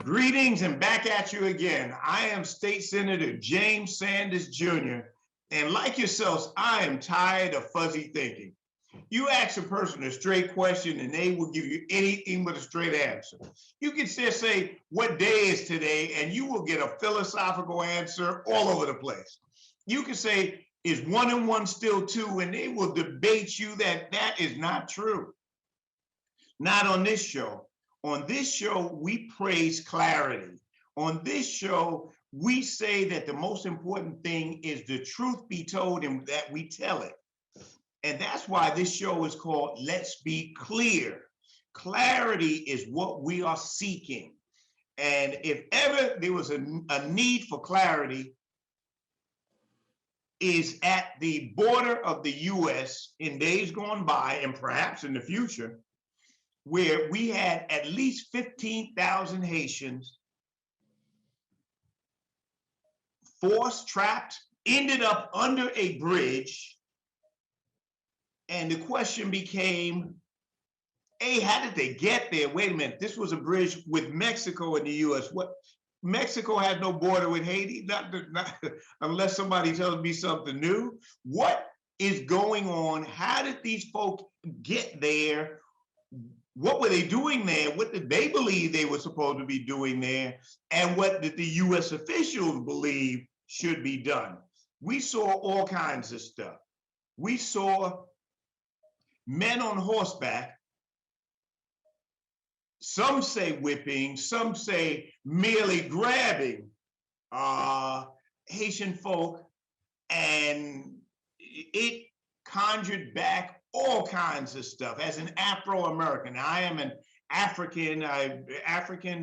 Greetings and back at you again. I am State Senator James Sanders Jr. And like yourselves, I am tired of fuzzy thinking. You ask a person a straight question and they will give you anything but a straight answer. You can just say, what day is today? And you will get a philosophical answer all over the place. You can say, is 1 and 1 still 2? And they will debate you that that is not true. Not on this show. On this show, we praise clarity. On this show, we say that the most important thing is the truth be told and that we tell it. And that's why this show is called Let's Be Clear. Clarity is what we are seeking. And if ever there was a need for clarity, is at the border of the U.S. in days gone by, and perhaps in the future, where we had at least 15,000 Haitians forced, trapped, ended up under a bridge. And the question became, hey, how did they get there? Wait a minute, this was a bridge with Mexico and the US. What? Mexico had no border with Haiti, not unless somebody tells me something new. What is going on? How did these folks get there? What were they doing there? What did they believe they were supposed to be doing there? And what did the US officials believe should be done? We saw all kinds of stuff. We saw men on horseback, some say whipping, some say merely grabbing Haitian folk, and it conjured back all kinds of stuff. As an Afro-American, I am an African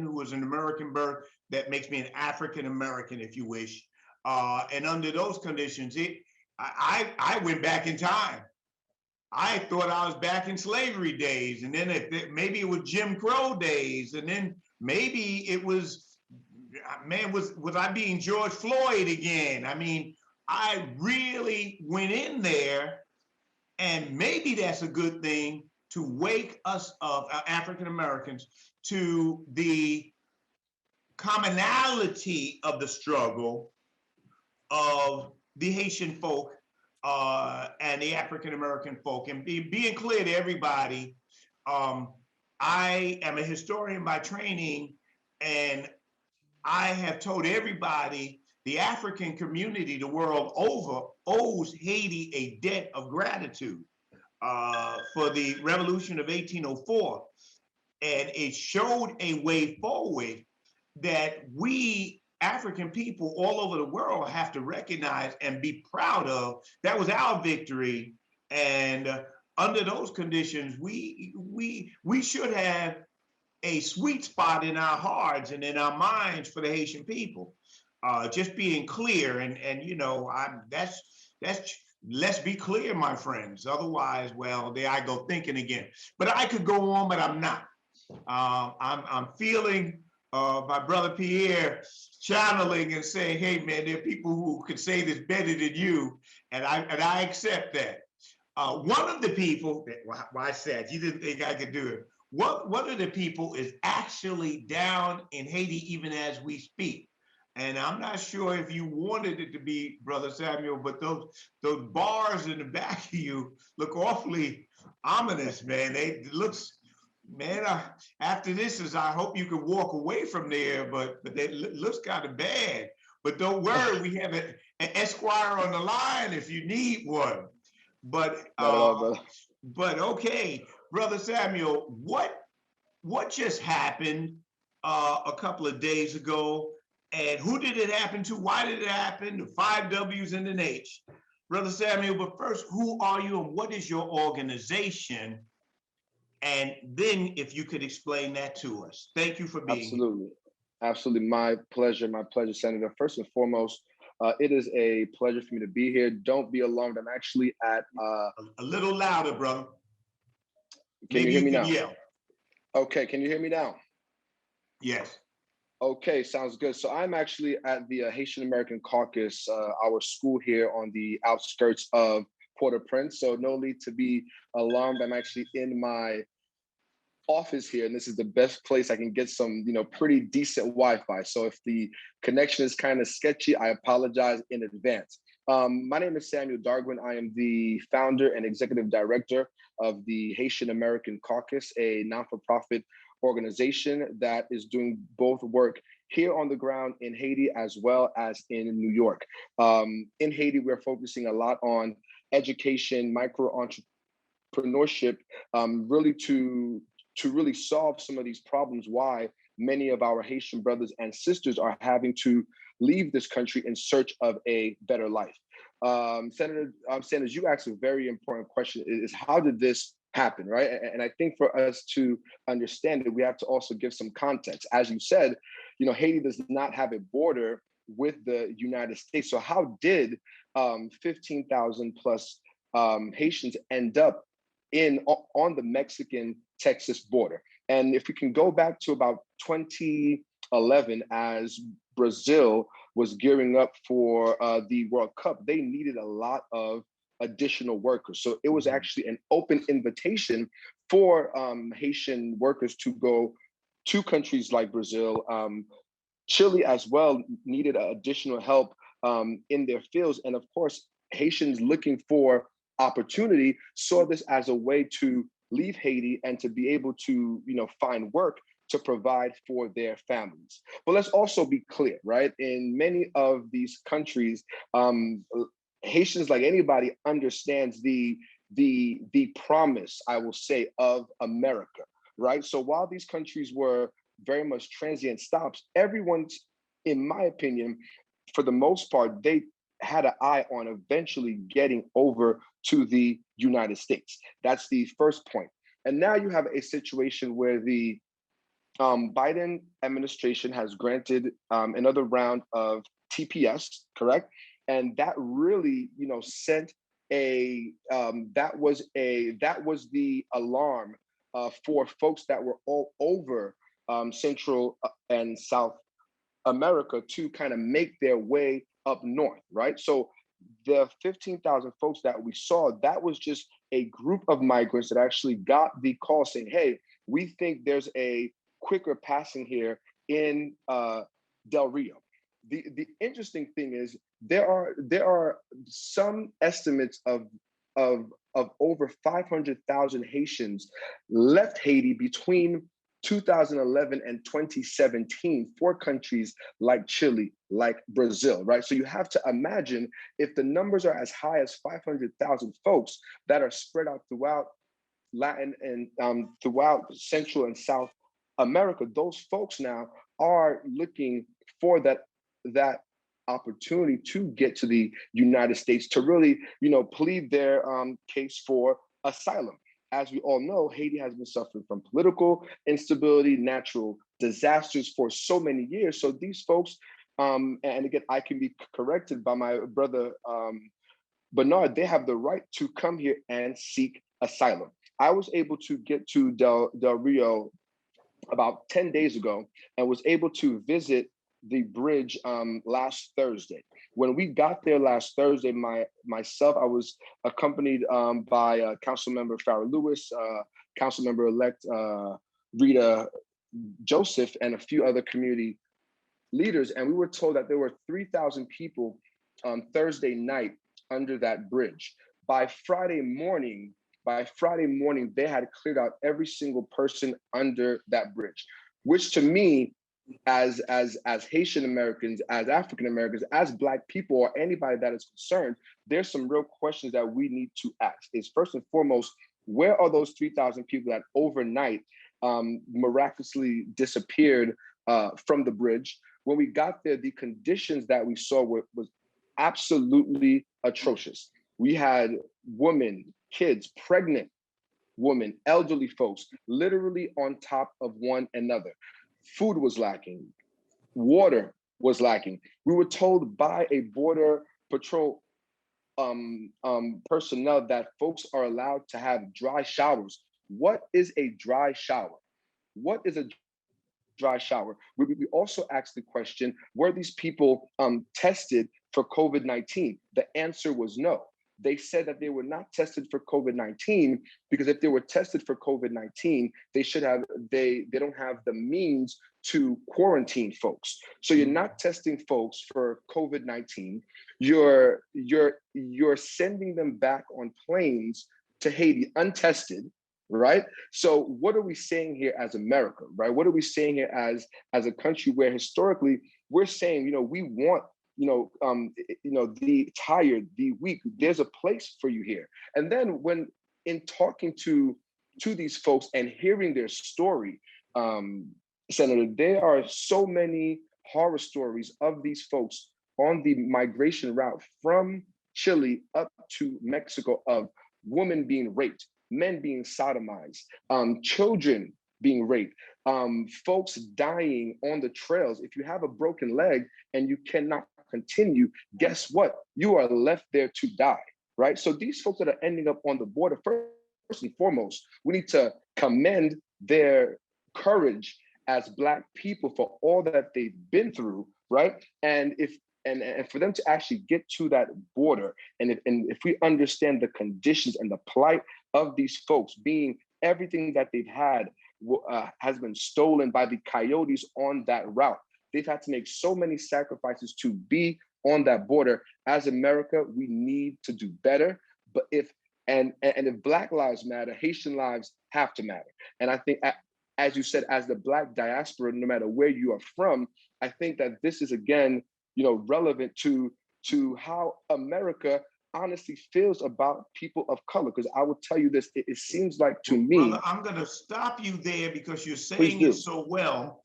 who was an American birth. That makes me an African-American, if you wish. And under those conditions, I went back in time. I thought I was back in slavery days, and then maybe it was Jim Crow days, and then maybe it was, man, was I being George Floyd again? I mean, I really went in there, and maybe that's a good thing to wake us up, African Americans, to the commonality of the struggle of the Haitian folk and the African-American folk. And being clear to everybody, I am a historian by training, and I have told everybody the African community the world over owes Haiti a debt of gratitude for the revolution of 1804. And it showed a way forward that we African people all over the world have to recognize and be proud of. That was our victory. And under those conditions, we should have a sweet spot in our hearts and in our minds for the Haitian people. Just being clear, and you know, that's let's be clear, my friends. Otherwise, well, there I go thinking again. But I could go on, but I'm not. I'm feeling my brother Pierre channeling and saying, hey man, there are people who could say this better than you, and I accept that. One of the people, why I said you didn't think I could do it. One of the people is actually down in Haiti even as we speak. And I'm not sure if you wanted it to be, Brother Samuel, but those bars in the back of you look awfully ominous, man. Man, after this is, I hope you can walk away from there, but it looks kind of bad. But don't worry, we have an Esquire on the line if you need one. But okay, Brother Samuel, what just happened a couple of days ago, and who did it happen to? Why did it happen? The 5 W's and an H. Brother Samuel, but first, who are you and what is your organization? And then if you could explain that to us. Thank you for being here. Absolutely. My pleasure, Senator. First and foremost, it is a pleasure for me to be here. Don't be alarmed. I'm actually at... a little louder, brother. Can you hear me now? Yell. Okay, can you hear me now? Yes. Okay, sounds good. So I'm actually at the Haitian-American Caucus, our school here on the outskirts of Port-au-Prince. So no need to be alarmed. I'm actually in my office here, and this is the best place I can get some, pretty decent Wi-Fi. So if the connection is kind of sketchy, I apologize in advance. My name is Samuel Darguin. I am the founder and executive director of the Haitian-American Caucus, a non-for-profit organization that is doing both work here on the ground in Haiti as well as in New York. In Haiti, we're focusing a lot on education, micro-entrepreneurship, really to really solve some of these problems why many of our Haitian brothers and sisters are having to leave this country in search of a better life. Senator Sanders, you asked a very important question, is how did this happen, right? And I think for us to understand it, we have to also give some context. As you said, Haiti does not have a border with the United States. So how did 15,000 plus Haitians end up on the Mexican-Texas border? And if we can go back to about 2011, as Brazil was gearing up for the World Cup, they needed a lot of additional workers. So it was actually an open invitation for Haitian workers to go to countries like Brazil. Chile as well needed additional help in their fields. And of course, Haitians looking for opportunity saw this as a way to leave Haiti and to be able to, find work to provide for their families. But let's also be clear, right? In many of these countries, Haitians, like anybody, understands the promise, I will say, of America, right? So while these countries were very much transient stops, everyone, in my opinion, for the most part, they had an eye on eventually getting over to the United States. That's the first point. And now you have a situation where the Biden administration has granted another round of TPS, correct? And that really, sent that was the alarm for folks that were all over Central and South America to kind of make their way up north, right? So the 15,000 folks that we saw, that was just a group of migrants that actually got the call saying, hey, we think there's a quicker passing here in Del Rio. The interesting thing is there are some estimates of over 500,000 Haitians left Haiti between 2011 and 2017 for countries like Chile, like Brazil, right? So you have to imagine if the numbers are as high as 500,000 folks that are spread out throughout Latin and throughout Central and South America, those folks now are looking for that opportunity to get to the United States to really, plead their case for asylum. As we all know, Haiti has been suffering from political instability, natural disasters for so many years. So these folks, and again, I can be corrected by my brother Bernard, they have the right to come here and seek asylum. I was able to get to Del Rio about 10 days ago and was able to visit the bridge last Thursday. When we got there last Thursday, myself, I was accompanied by Council Member Pierre-Louis, Council Member-elect Rita Joseph, and a few other community leaders. And we were told that there were 3,000 people on Thursday night under that bridge. By Friday morning, they had cleared out every single person under that bridge, which to me, as Haitian Americans, as African Americans, as Black people, or anybody that is concerned, there's some real questions that we need to ask. Is first and foremost, where are those 3,000 people that overnight miraculously disappeared from the bridge? When we got there, the conditions that we saw was absolutely atrocious. We had women, kids, pregnant women, elderly folks, literally on top of one another. Food was lacking, water was lacking. We were told by a border patrol personnel that folks are allowed to have dry showers. What is a dry shower? What is a dry shower? We also asked the question, were these people tested for COVID-19? The answer was no. they said that they were not tested for COVID-19 because if they were tested for COVID-19, they don't have the means to quarantine folks. So you're not testing folks for COVID-19. You're sending them back on planes to Haiti untested, right? So what are we saying here as America, right? What are we saying here as a country where historically we're saying, we want, the tired, the weak, there's a place for you here. And then when in talking to these folks and hearing their story, Senator, there are so many horror stories of these folks on the migration route from Chile up to Mexico of women being raped, men being sodomized, children being raped, folks dying on the trails. If you have a broken leg and you cannot continue, guess what? You are left there to die, right? So these folks that are ending up on the border, first and foremost, we need to commend their courage as Black people for all that they've been through, right? And for them to actually get to that border, and if we understand the conditions and the plight of these folks, being everything that they've had has been stolen by the coyotes on that route. They've had to make so many sacrifices to be on that border. As America, we need to do better. But if Black lives matter, Haitian lives have to matter. And I think, as you said, as the Black diaspora, no matter where you are from, I think that this is, again, relevant to how America honestly feels about people of color. Because I will tell you this, it seems like to me— Brother, I'm going to stop you there because you're saying it so well.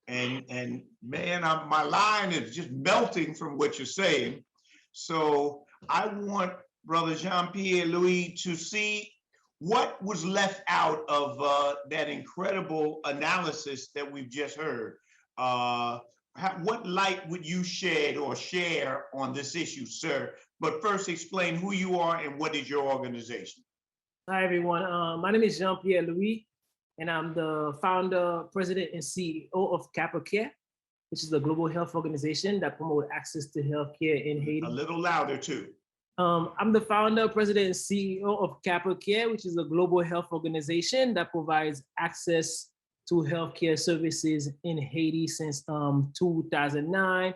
And man, my line is just melting from what you're saying. So I want Brother JeanPierre Louis to see what was left out of that incredible analysis that we've just heard. What light would you shed or share on this issue, sir? But first, explain who you are and what is your organization. Hi, everyone. My name is JeanPierre Louis, and I'm the founder, president, and CEO of Capricair, which is a global health organization that promotes access to healthcare in Haiti. A little louder, too. I'm the founder, president, and CEO of CapraCare, which is a global health organization that provides access to healthcare services in Haiti since 2009.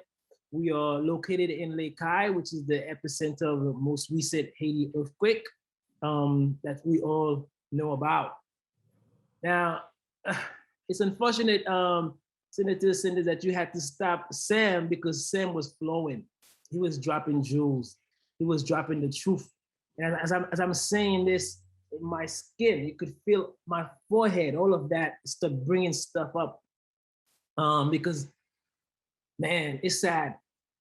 We are located in Lake Kai, which is the epicenter of the most recent Haiti earthquake that we all know about. Now, it's unfortunate, Senator Sanders, that you had to stop Sam because Sam was flowing. He was dropping jewels. He was dropping the truth. And as I'm saying this, my skin, you could feel my forehead, all of that stuff, bringing stuff up. Because, man, it's sad.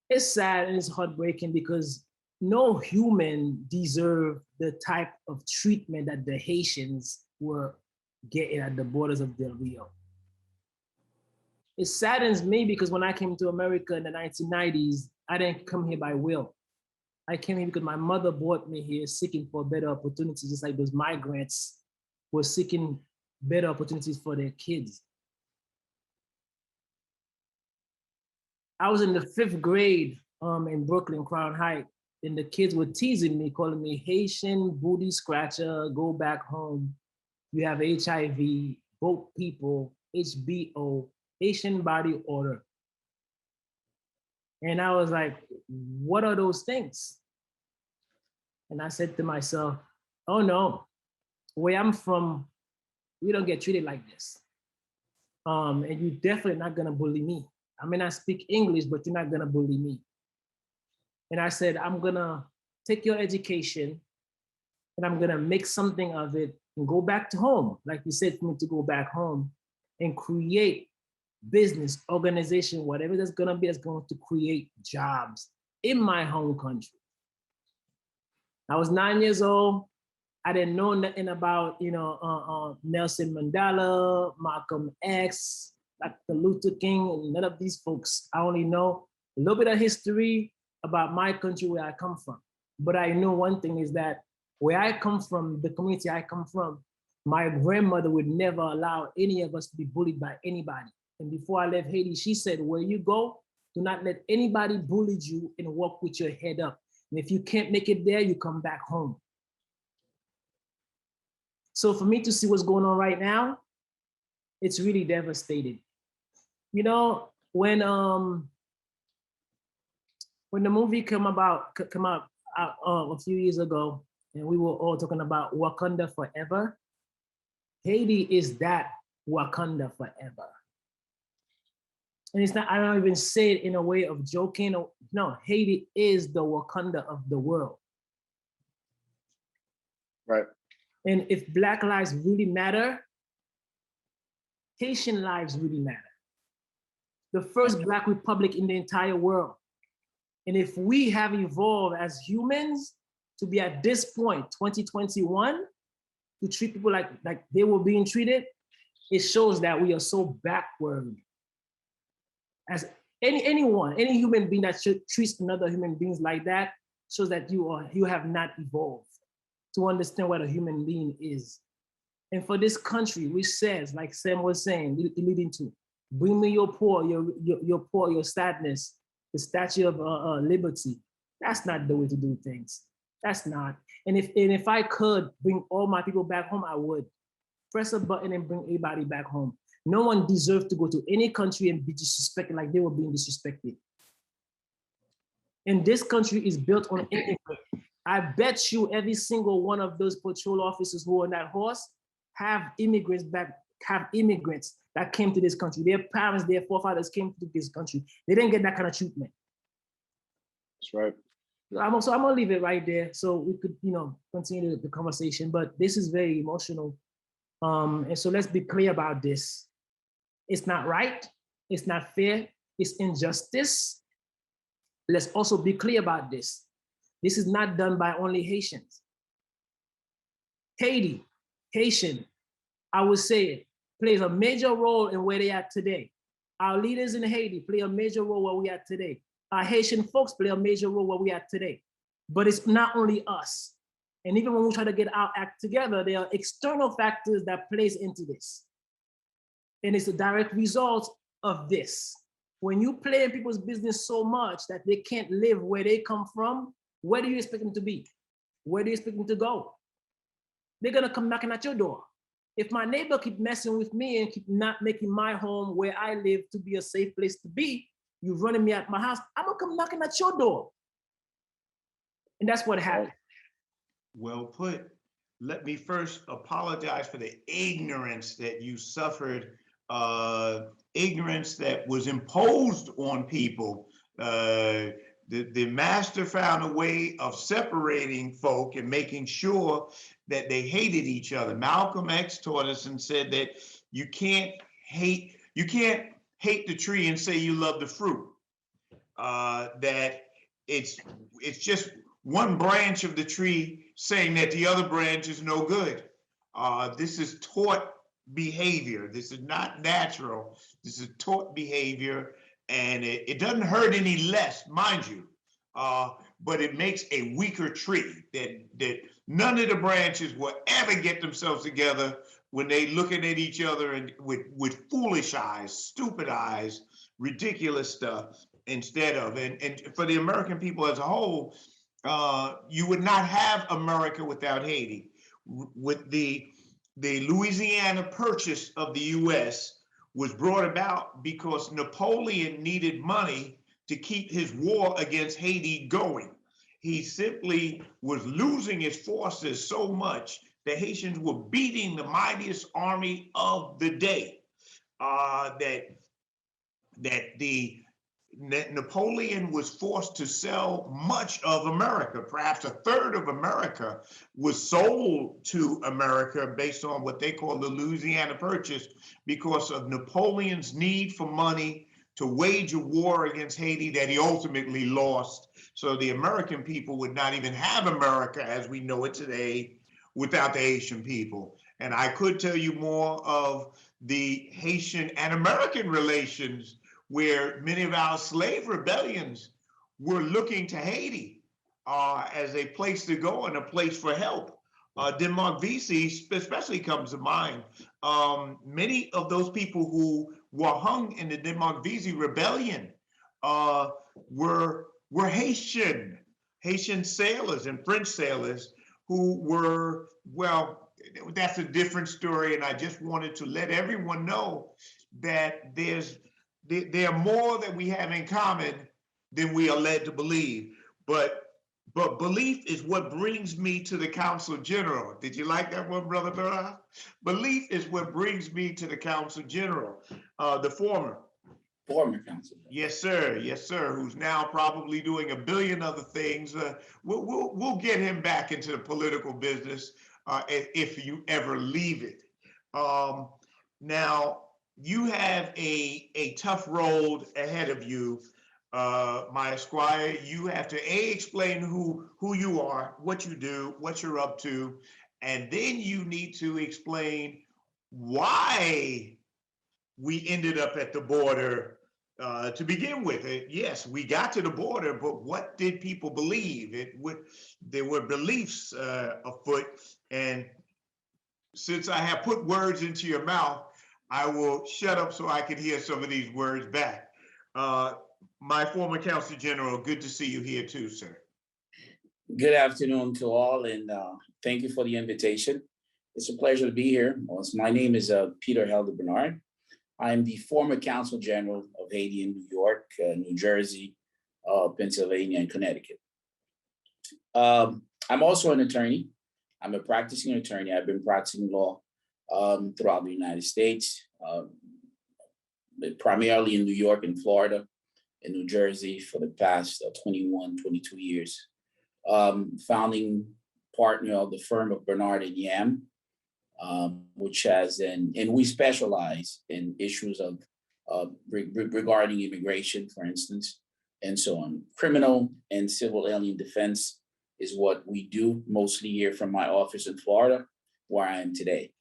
It's sad and it's heartbreaking because no human deserve the type of treatment that the Haitians were getting at the borders of Del Rio. It saddens me because when I came to America in the 1990s, I didn't come here by will. I came here because my mother brought me here seeking for better opportunities, just like those migrants were seeking better opportunities for their kids. I was in the 5th grade in Brooklyn, Crown Heights, and the kids were teasing me, calling me Haitian booty scratcher, go back home. You have HIV, boat people, HBO, Haitian body odor. And I was like, what are those things? And I said to myself, oh no, where I'm from, we don't get treated like this. And you're definitely not gonna bully me. I may not speak English, but you're not gonna bully me. And I said, I'm gonna take your education and I'm gonna make something of it and go back to home. Like you said, for me to go back home and create business, organization, whatever that's gonna be, that's going to create jobs in my home country. I was 9 years old. I didn't know nothing about, Nelson Mandela, Malcolm X, Dr. Luther King, and none of these folks. I only know a little bit of history about my country, where I come from. But I know one thing is that where I come from, the community I come from, my grandmother would never allow any of us to be bullied by anybody. And before I left Haiti, she said, where you go, do not let anybody bully you and walk with your head up. And if you can't make it there, you come back home. So for me to see what's going on right now, it's really devastating. You know, when the movie come out a few years ago, and we were all talking about Wakanda Forever, Haiti is that Wakanda Forever. And it's not, I don't even say it in a way of joking. No, Haiti is the Wakanda of the world. Right. And if Black lives really matter, Haitian lives really matter. The first Black republic in the entire world. And if we have evolved as humans to be at this point, 2021, to treat people like they were being treated, it shows that we are so backward. As any human being that treats another human beings like that shows that you have not evolved to understand what a human being is. And for this country, which says, like Sam was saying, leading to, bring me your poor, your sadness, the statue of liberty. That's not the way to do things. That's not. And if I could bring all my people back home, I would. Press a button and bring everybody back home. No one deserves to go to any country and be disrespected like they were being disrespected. And this country is built on immigrants. I bet you every single one of those patrol officers who are on that horse have immigrants that came to this country. Their parents, their forefathers came to this country. They didn't get that kind of treatment. That's right. I'm gonna leave it right there so we could, continue the conversation. But this is very emotional, and so let's be clear about this. It's not right. It's not fair. It's injustice. Let's also be clear about this. This is not done by only Haitians. Haiti, Haitian, I would say it, plays a major role in where they are today. Our leaders in Haiti play a major role where we are today. Our Haitian folks play a major role where we are today. But it's not only us. And even when we try to get our act together, there are external factors that plays into this. And it's a direct result of this. When you play in people's business so much that they can't live where they come from, where do you expect them to be? Where do you expect them to go? They're gonna come knocking at your door. If my neighbor keep messing with me and keep not making my home where I live to be a safe place to be, you running me out my house, I'm gonna come knocking at your door. And that's what happened. Well put. Let me first apologize for the ignorance that you suffered, ignorance that was imposed on people. The master found a way of separating folk and making sure that they hated each other. Malcolm X taught us and said that you can't hate the tree and say you love the fruit. That it's just one branch of the tree saying that the other branch is no good. This is taught behavior. This is not natural. This is taught behavior, and it doesn't hurt any less, mind you, but it makes a weaker tree that none of the branches will ever get themselves together when they looking at each other and with foolish eyes, stupid eyes, ridiculous stuff instead of, and for the American people as a whole, you would not have America without Haiti. With the Louisiana Purchase of the U.S. was brought about because Napoleon needed money to keep his war against Haiti going. He simply was losing his forces so much the Haitians were beating the mightiest army of the day. Napoleon was forced to sell much of America. Perhaps a third of America was sold to America based on what they call the Louisiana Purchase because of Napoleon's need for money to wage a war against Haiti that he ultimately lost. So the American people would not even have America as we know it today without the Haitian people. And I could tell you more of the Haitian and American relations where many of our slave rebellions were looking to Haiti as a place to go and a place for help. Denmark Vesey especially comes to mind. Many of those people who were hung in the Denmark Vesey rebellion were Haitian. Haitian sailors and French sailors who were, well, that's a different story. And I just wanted to let everyone know that there are more that we have in common than we are led to believe. But belief is what brings me to the Consul General. Did you like that one, Brother Dora? Belief is what brings me to the Consul General, the former Consul. Yes, sir. Yes, sir. Who's now probably doing a billion other things. We'll get him back into the political business if you ever leave it. Now you have a tough road ahead of you, my esquire. You have to explain who you are, what you do, what you're up to, and then you need to explain why we ended up at the border to begin with. Yes, we got to the border, but what did people believe? There were beliefs afoot, and since I have put words into your mouth, I will shut up so I can hear some of these words back. My former Consul General, good to see you here too, sir. Good afternoon to all, and thank you for the invitation. It's a pleasure to be here. Well, my name is Peter Helder Bernard. I'm the former Consul General of Haiti in New York, New Jersey, Pennsylvania, and Connecticut. I'm also an attorney. I'm a practicing attorney. I've been practicing law throughout the United States, primarily in New York and Florida, and New Jersey for the past 21, 22 years. Founding partner of the firm of Bernard and Yam, which has and we specialize in issues of regarding immigration, for instance, and so on. Criminal and civil alien defense is what we do mostly here from my office in Florida, where I am today.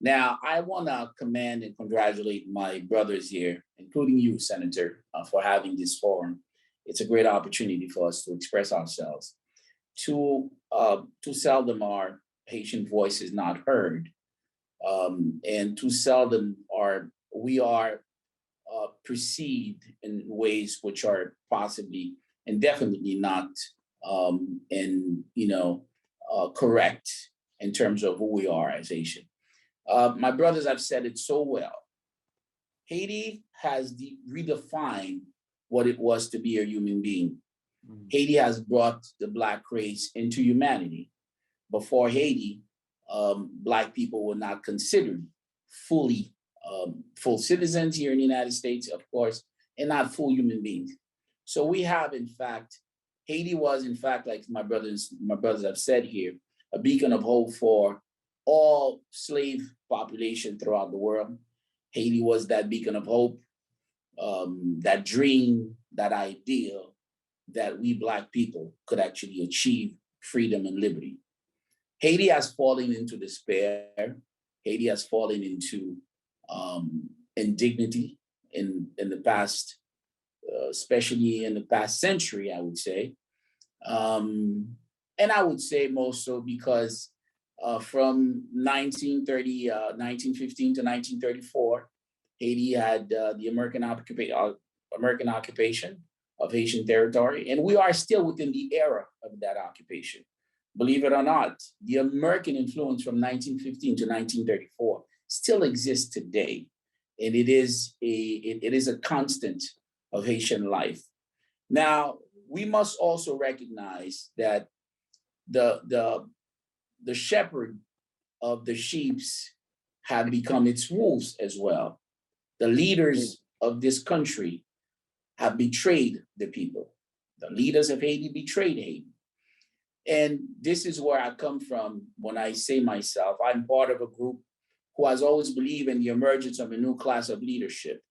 Now, I want to commend and congratulate my brothers here, including you, Senator, for having this forum. It's a great opportunity for us to express ourselves. Too seldom are Haitian voices not heard, and too seldom are we perceived in ways which are possibly and definitely not correct in terms of who we are as Haitian. My brothers have said it so well. Haiti has redefined what it was to be a human being. Mm-hmm. Haiti has brought the Black race into humanity. Before Haiti, Black people were not considered full citizens here in the United States, of course, and not full human beings. So we have, in fact, Haiti was, in fact, like my brothers have said here, a beacon of hope for all slave population throughout the world. Haiti was that beacon of hope, that dream, that ideal that we Black people could actually achieve freedom and liberty. Haiti has fallen into despair. Haiti has fallen into indignity in the past, especially in the past century, I would say. And I would say most so because from 1915 to 1934, Haiti had the American occupation of Haitian territory, and we are still within the era of that occupation. Believe it or not, the American influence from 1915 to 1934 still exists today, and it is a constant of Haitian life. Now, we must also recognize that the shepherd of the sheep have become its wolves as well. The leaders of this country have betrayed the people. The leaders of Haiti betrayed Haiti. And this is where I come from when I say myself, I'm part of a group who has always believed in the emergence of a new class of leadership,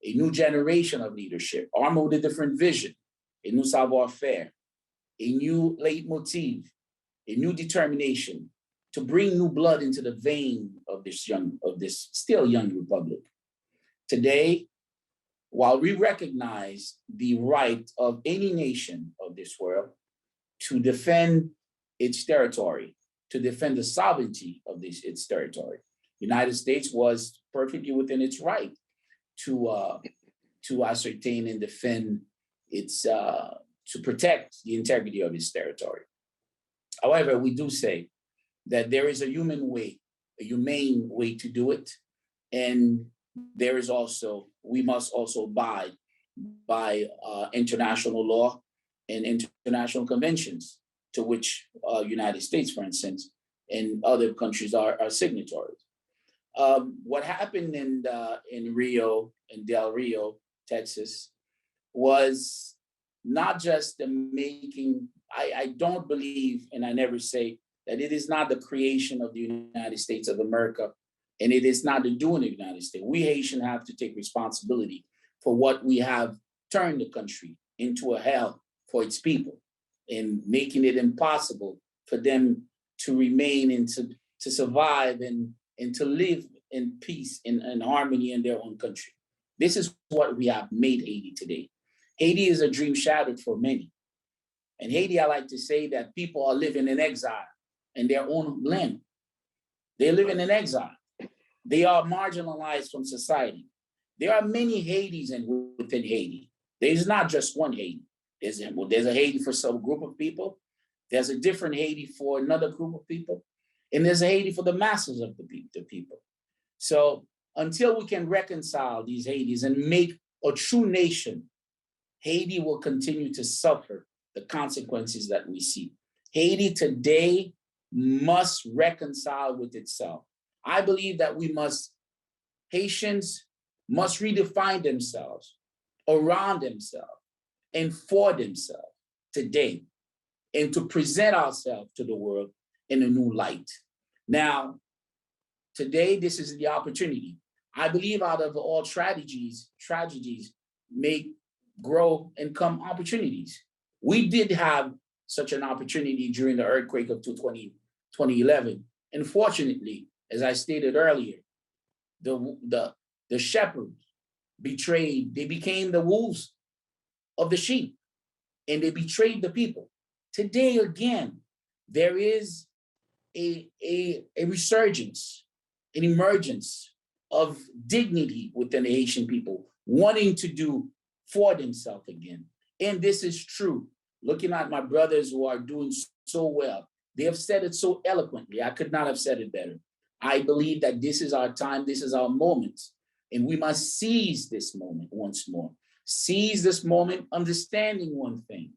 a new generation of leadership, armed with a different vision, a new savoir-faire, a new leitmotiv, a new determination to bring new blood into the vein of this still young republic. Today, while we recognize the right of any nation of this world to defend its territory, to defend the sovereignty of its territory, the United States was perfectly within its right to ascertain and defend its to protect the integrity of its territory. However, we do say that there is a humane way to do it. And there is also, we must also abide by international law and international conventions to which United States, for instance, and other countries are signatories. What happened in Rio, in Del Rio, Texas, was not just the making, I don't believe, and I never say that it is not the creation of the United States of America, and it is not the doing of the United States. We Haitians have to take responsibility for what we have turned the country into a hell for its people, and making it impossible for them to remain and to survive and to live in peace and harmony in their own country. This is what we have made Haiti today. Haiti is a dream shattered for many. In Haiti, I like to say that people are living in exile in their own land. They're living in exile. They are marginalized from society. There are many Haitis within Haiti. There's not just one Haiti. There's a Haiti for some group of people. There's a different Haiti for another group of people. And there's a Haiti for the masses of the people. So until we can reconcile these Haitis and make a true nation, Haiti will continue to suffer the consequences that we see. Haiti today must reconcile with itself. I believe that Haitians must redefine themselves, around themselves, and for themselves today, and to present ourselves to the world in a new light. Now, today, this is the opportunity. I believe out of all tragedies may grow and come opportunities. We did have such an opportunity during the earthquake of 2011. And fortunately, as I stated earlier, the shepherds betrayed, they became the wolves of the sheep, and they betrayed the people. Today, again, there is a resurgence, an emergence of dignity within the Haitian people, wanting to do for themselves again. And this is true. Looking at my brothers who are doing so well, they have said it so eloquently. I could not have said it better. I believe that this is our time, this is our moment, and we must seize this moment once more. Seize this moment, understanding one thing,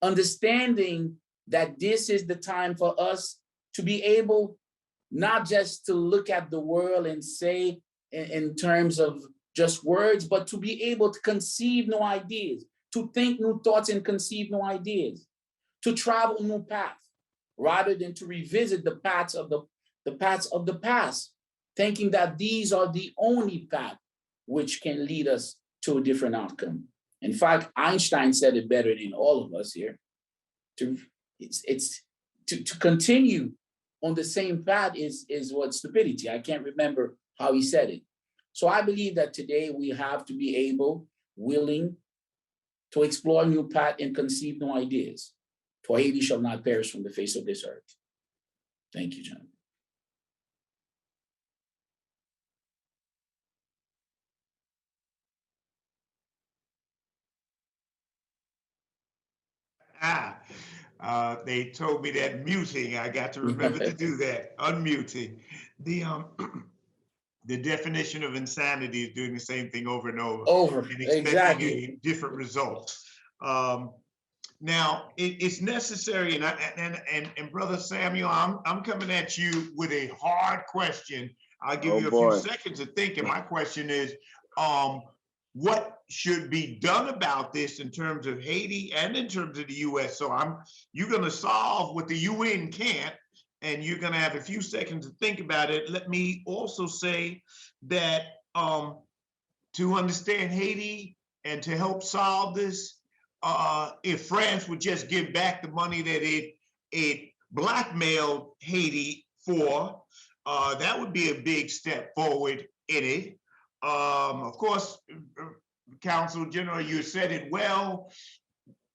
understanding that this is the time for us to be able not just to look at the world and say in terms of just words, but to be able to conceive new ideas, to think new thoughts and conceive new ideas, to travel new paths, rather than to revisit the paths of the past, thinking that these are the only path which can lead us to a different outcome. In fact, Einstein said it better than all of us here. To continue on the same path is what stupidity. I can't remember how he said it. So I believe that today we have to be able, willing to explore new path and conceive new ideas. For Haiti shall not perish from the face of this earth. Thank you, John. They told me that muting, I got to remember to do that, unmuting. The definition of insanity is doing the same thing over and over. And expecting exactly. a different result. Now, it's necessary, and Brother Samuel, I'm coming at you with a hard question. I'll give you a few seconds to think, and my question is, what should be done about this in terms of Haiti and in terms of the U.S.? So you're going to solve what the UN can't, and you're going to have a few seconds to think about it. Let me also say that to understand Haiti and to help solve this, if France would just give back the money that it blackmailed Haiti for, that would be a big step forward in it. Of course, Consul General, you said it well.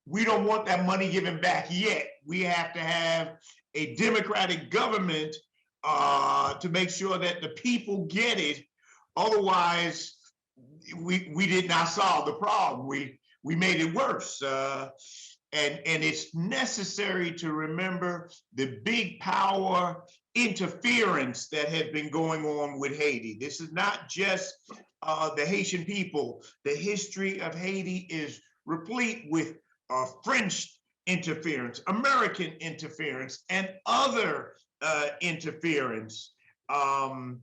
We don't want that money given back yet. We have to have a democratic government to make sure that the people get it. Otherwise, we did not solve the problem. we made it worse. And it's necessary to remember the big power interference that has been going on with Haiti. This is not just the Haitian people. The history of Haiti is replete with French interference, American interference, and other interference of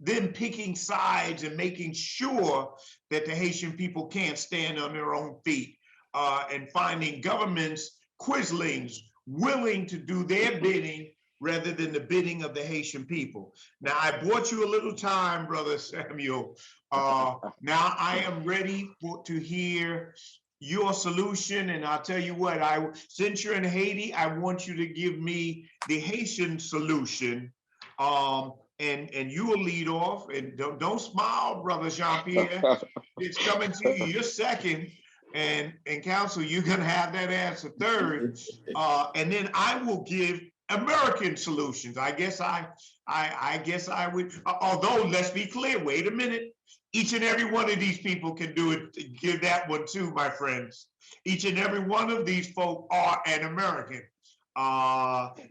them picking sides and making sure that the Haitian people can't stand on their own feet, and finding governments, quislings, willing to do their bidding rather than the bidding of the Haitian people. Now, I bought you a little time, Brother Samuel. Now I am ready to hear your solution, and I'll tell you what, since you're in Haiti, I want you to give me the Haitian solution, and you will lead off, and don't smile, Brother JeanPierre. It's coming to you. You're second, and Council, you're gonna have that answer third, and then I will give American solutions. I guess I would. Although, let's be clear. Wait a minute. Each and every one of these people can do it. Give that one too, my friends. Each and every one of these folk are an American.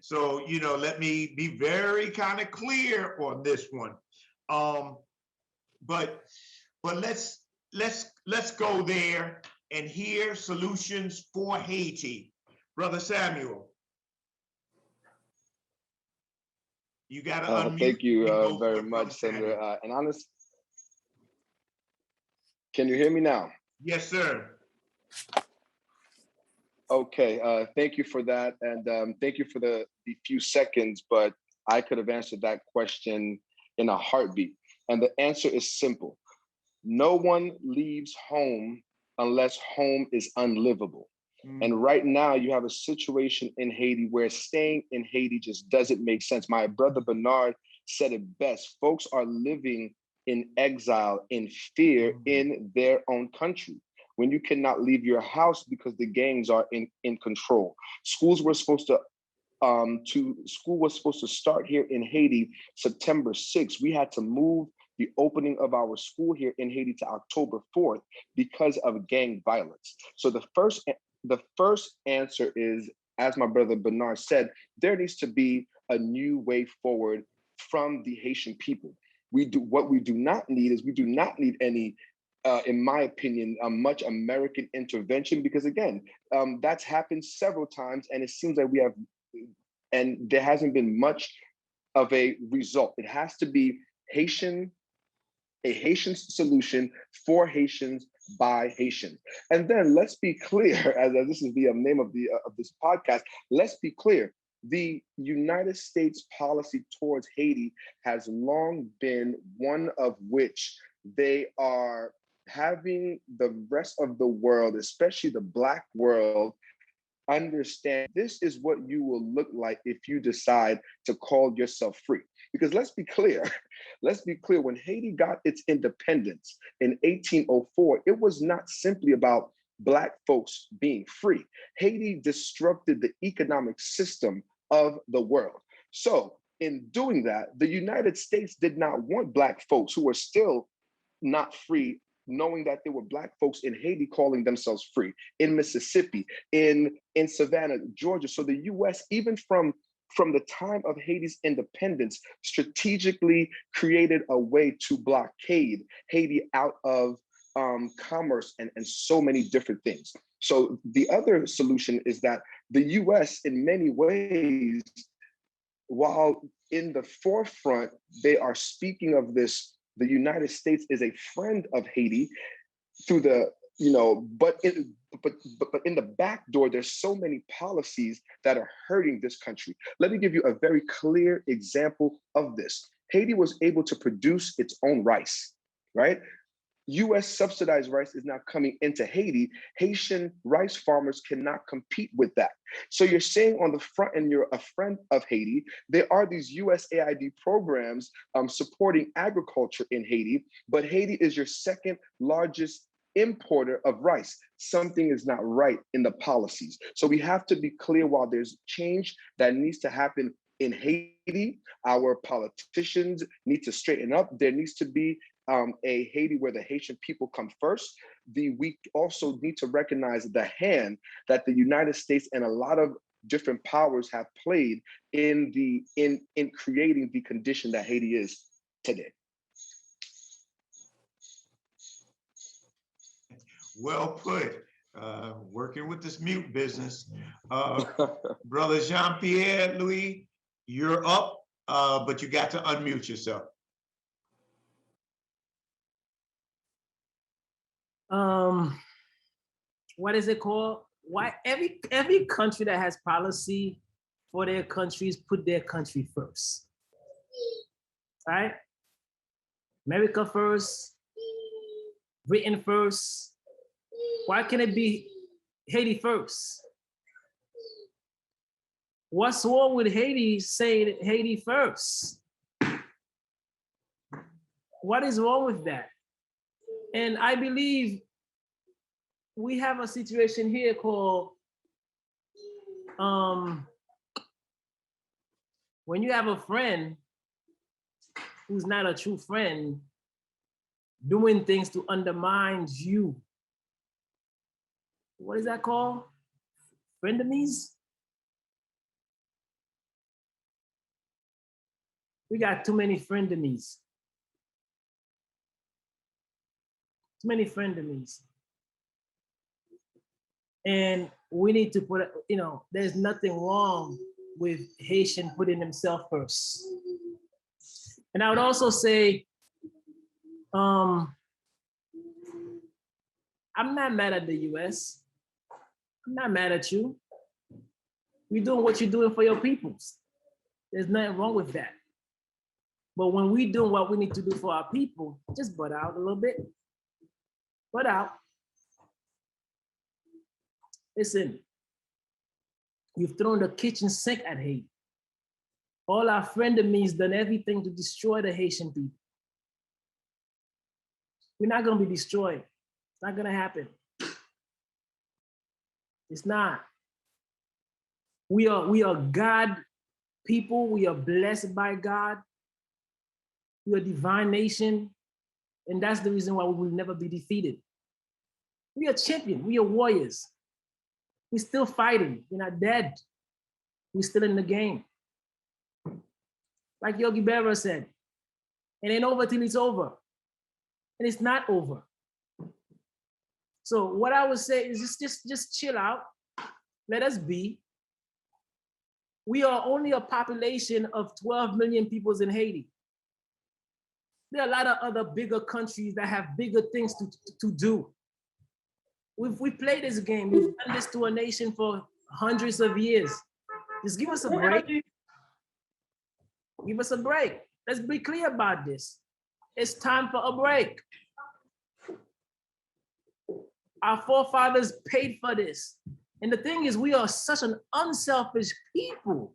So let me be very kind of clear on this one. But let's go there and hear solutions for Haiti. Brother Samuel. You got to unmute. Thank you very much, Senator. And honest, can you hear me now? Yes, sir. Okay, thank you for that. And thank you for the few seconds, but I could have answered that question in a heartbeat. And the answer is simple. No one leaves home unless home is unlivable. And right now you have a situation in Haiti where staying in Haiti just doesn't make sense. My brother Bernard said it best. Folks are living in exile, in fear in their own country. When you cannot leave your house because the gangs are in control. School was supposed to start here in Haiti September 6th. We had to move the opening of our school here in Haiti to October 4th because of gang violence. So the first answer is, as my brother Bernard said, there needs to be a new way forward from the Haitian people. What we do not need any, in my opinion, much American intervention, because again, that's happened several times, and it seems like there hasn't been much of a result. It has to be a Haitian solution for Haitians by Haitians. And then let's be clear, as this is the name of this podcast, let's be clear. The United States policy towards Haiti has long been one of which they are having the rest of the world, especially the Black world, understand this is what you will look like if you decide to call yourself free. Because let's be clear, when Haiti got its independence in 1804, it was not simply about Black folks being free. Haiti disrupted the economic system of the world. So in doing that, the United States did not want Black folks who were still not free, knowing that there were Black folks in Haiti calling themselves free, in Mississippi, in Savannah, Georgia. So the US, even from the time of Haiti's independence, strategically created a way to blockade Haiti out of commerce and so many different things. So the other solution is that the US, in many ways, while in the forefront, they are speaking of this, the United States is a friend of Haiti through the, but in the back door, there's so many policies that are hurting this country. Let me give you a very clear example of this. Haiti was able to produce its own rice, right? US subsidized rice is now coming into Haiti. Haitian rice farmers cannot compete with that. So you're saying on the front end, you're a friend of Haiti. There are these USAID programs supporting agriculture in Haiti, but Haiti is your second largest importer of rice. Something is not right in the policies. So we have to be clear, while there's change that needs to happen in Haiti, our politicians need to straighten up. There needs to be a Haiti where the Haitian people come first, we also need to recognize the hand that the United States and a lot of different powers have played in creating the condition that Haiti is today. Well put. Working with this mute business. Brother JeanPierre Louis, you're up, but you got to unmute yourself. What is it called? Why every country that has policy for their countries put their country first, right? America first, Britain first. Why can't it be Haiti first? What's wrong with Haiti saying Haiti first? What is wrong with that? And I believe we have a situation here called, when you have a friend who's not a true friend, doing things to undermine you. What is that called? Frenemies? We got too many frenemies. Too many frenemies. And we need to put, there's nothing wrong with Haitian putting themselves first. And I would also say, I'm not mad at the US. I'm not mad at you. You're doing what you're doing for your peoples. There's nothing wrong with that. But when we do what we need to do for our people, just butt out a little bit. Butt out. Listen, you've thrown the kitchen sink at Haiti. All our frenemies done everything to destroy the Haitian people. We're not gonna be destroyed. It's not gonna happen. It's not. We are God people. We are blessed by God. We are a divine nation. And that's the reason why we will never be defeated. We are champions. We are warriors. We're still fighting. We're not dead. We're still in the game. Like Yogi Berra said, it ain't over till it's over. And it's not over. So what I would say is just chill out. Let us be. We are only a population of 12 million people in Haiti. There are a lot of other bigger countries that have bigger things to do. We played this game. We've done this to a nation for hundreds of years. Just give us a break. Give us a break. Let's be clear about this. It's time for a break. Our forefathers paid for this. And the thing is, we are such an unselfish people.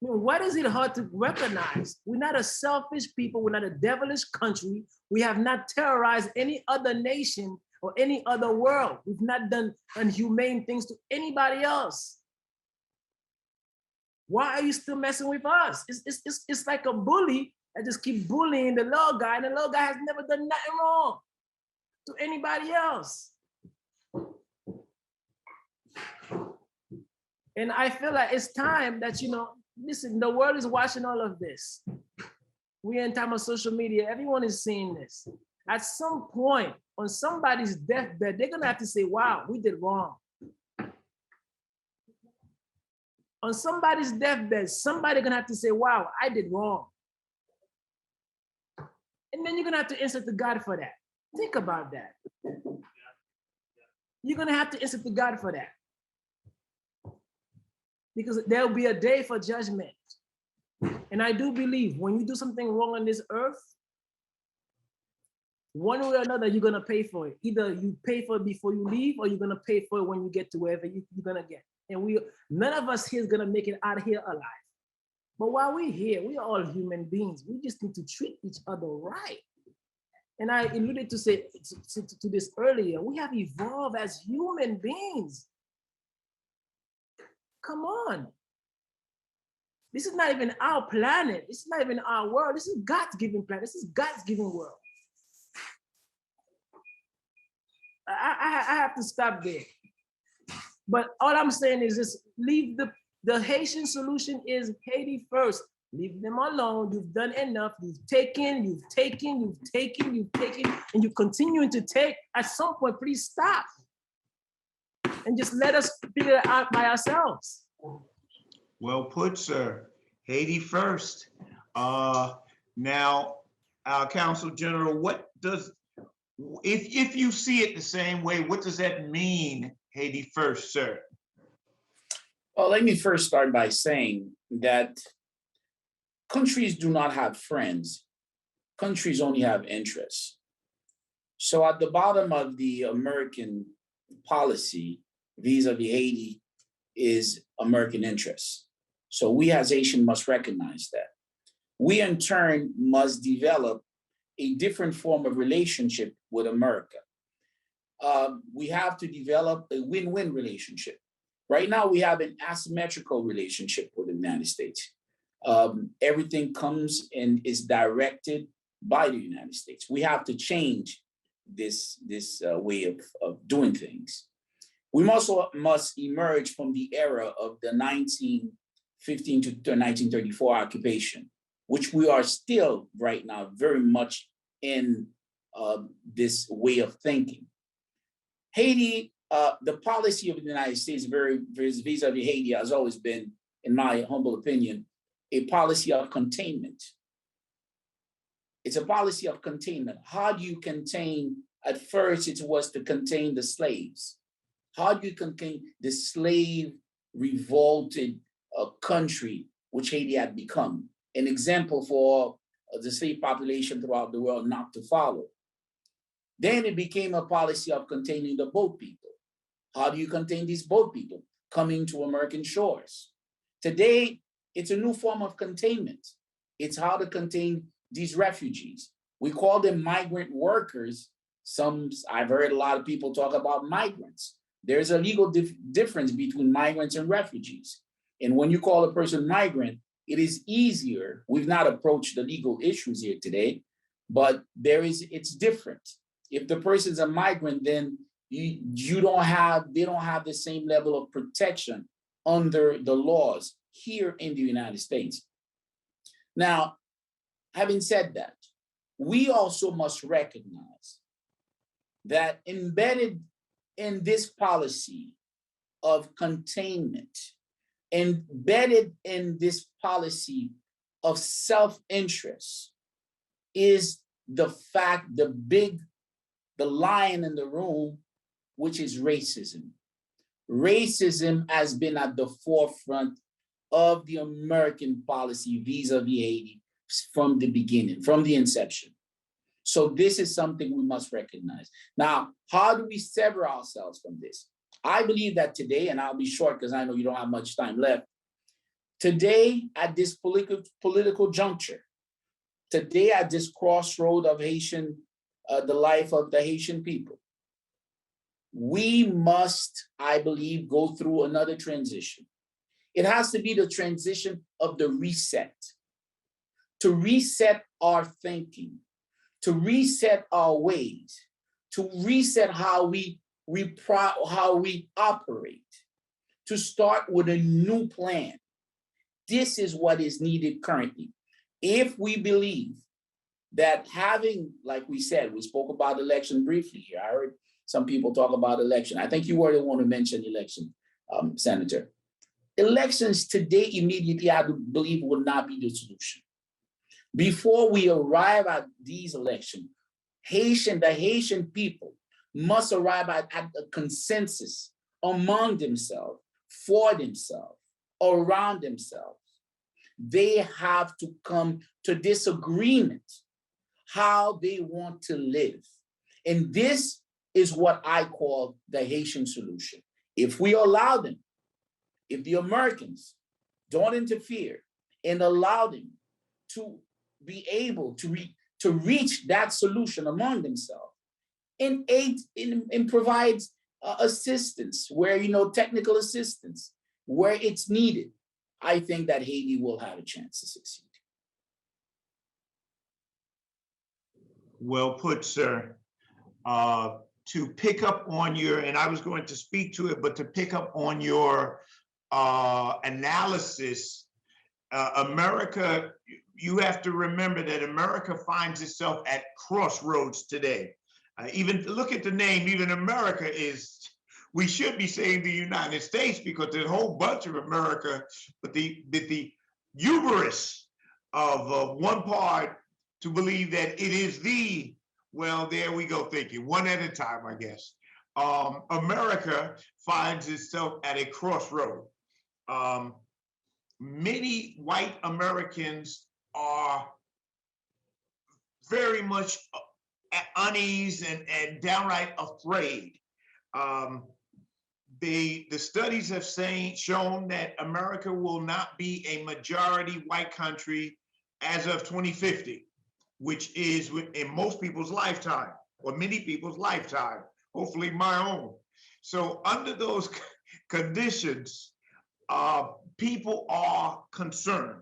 I mean, what is it hard to recognize? We're not a selfish people. We're not a devilish country. We have not terrorized any other nation or any other world. We've not done inhumane things to anybody else. Why are you still messing with us? It's like a bully that just keep bullying the little guy, and the little guy has never done nothing wrong to anybody else. And I feel like it's time that, listen, the world is watching all of this. We're in time of social media. Everyone is seeing this. At some point, on somebody's deathbed, they're going to have to say, wow, we did wrong. On somebody's deathbed, somebody's going to have to say, wow, I did wrong. And then you're going to have to answer to God for that. Think about that. You're going to have to answer to God for that. Because there'll be a day for judgment. And I do believe when you do something wrong on this earth, one way or another, you're gonna pay for it. Either you pay for it before you leave, or you're gonna pay for it when you get to wherever you're gonna get. And none of us here is gonna make it out of here alive. But while we're here, we are all human beings. We just need to treat each other right. And I alluded to say to this earlier, we have evolved as human beings. Come on. This is not even our planet. This is not even our world. This is God's given planet. This is God's given world. I have to stop there. But all I'm saying is just leave the Haitian solution is Haiti first. Leave them alone. You've done enough. You've taken, and you're continuing to take. At some point, please stop. And just let us figure it out by ourselves. Well put, sir. Haiti first. Now, our Consul General, what does, if you see it the same way, what does that mean, Haiti first, sir? Well, let me first start by saying that countries do not have friends. Countries only have interests. So at the bottom of the American policy vis-a-vis Haiti is American interests. So we as Haitian must recognize that. We in turn must develop a different form of relationship with America. We have to develop a win-win relationship. Right now, we have an asymmetrical relationship with the United States. Everything comes and is directed by the United States. We have to change this way of doing things. We also must emerge from the era of the 1915 to 1934 occupation, which we are still right now very much in this way of thinking. Haiti, the policy of the United States vis-a-vis Haiti has always been, in my humble opinion, a policy of containment. It's a policy of containment. How do you contain, at first it was to contain the slaves. How do you contain the slave revolted country which Haiti had become? An example for the slave population throughout the world not to follow. Then it became a policy of containing the boat people. How do you contain these boat people coming to American shores? Today, it's a new form of containment. It's how to contain these refugees. We call them migrant workers. I've heard a lot of people talk about migrants. There's a legal difference between migrants and refugees. And when you call a person migrant, it is easier. We've not approached the legal issues here today, but it's different. If the person's a migrant, then they don't have the same level of protection under the laws here in the United States. Now, having said that, we also must recognize that embedded in this policy of containment, embedded in this policy of self-interest is the fact, the lion in the room, which is racism. Racism has been at the forefront of the American policy vis-a-vis Haiti from the beginning, from the inception. So this is something we must recognize. Now, how do we sever ourselves from this? I believe that today, and I'll be short because I know you don't have much time left. Today, at this political juncture, today at this crossroad of the life of the Haitian people, we must, I believe, go through another transition. It has to be the transition of the reset, to reset our thinking, to reset our ways, to reset how we operate, to start with a new plan. This is what is needed currently. If we believe that having, like we said, we spoke about election briefly here. I heard some people talk about election. I think you were the one to mention election, Senator. Elections today immediately, I believe, will not be the solution. Before we arrive at these elections, the Haitian people must arrive at a consensus among themselves, for themselves, around themselves. They have to come to this agreement how they want to live. And this is what I call the Haitian solution. If we allow them, if the Americans don't interfere and allow them to be able to reach that solution among themselves and provide assistance where, technical assistance where it's needed, I think that Haiti will have a chance to succeed. Well put, sir. to pick up on your, and I was going to speak to it, but to pick up on your analysis, America, you have to remember that America finds itself at crossroads today. Even look at the name, even America is, we should be saying the United States because there's a whole bunch of America, but the hubris of one part to believe that it is the, well, there we go thinking, one at a time, I guess. America finds itself at a crossroad. Many white Americans are very much at unease and downright afraid. The studies have shown that America will not be a majority white country as of 2050, which is in most people's lifetime, or many people's lifetime, hopefully my own. So under those conditions, people are concerned.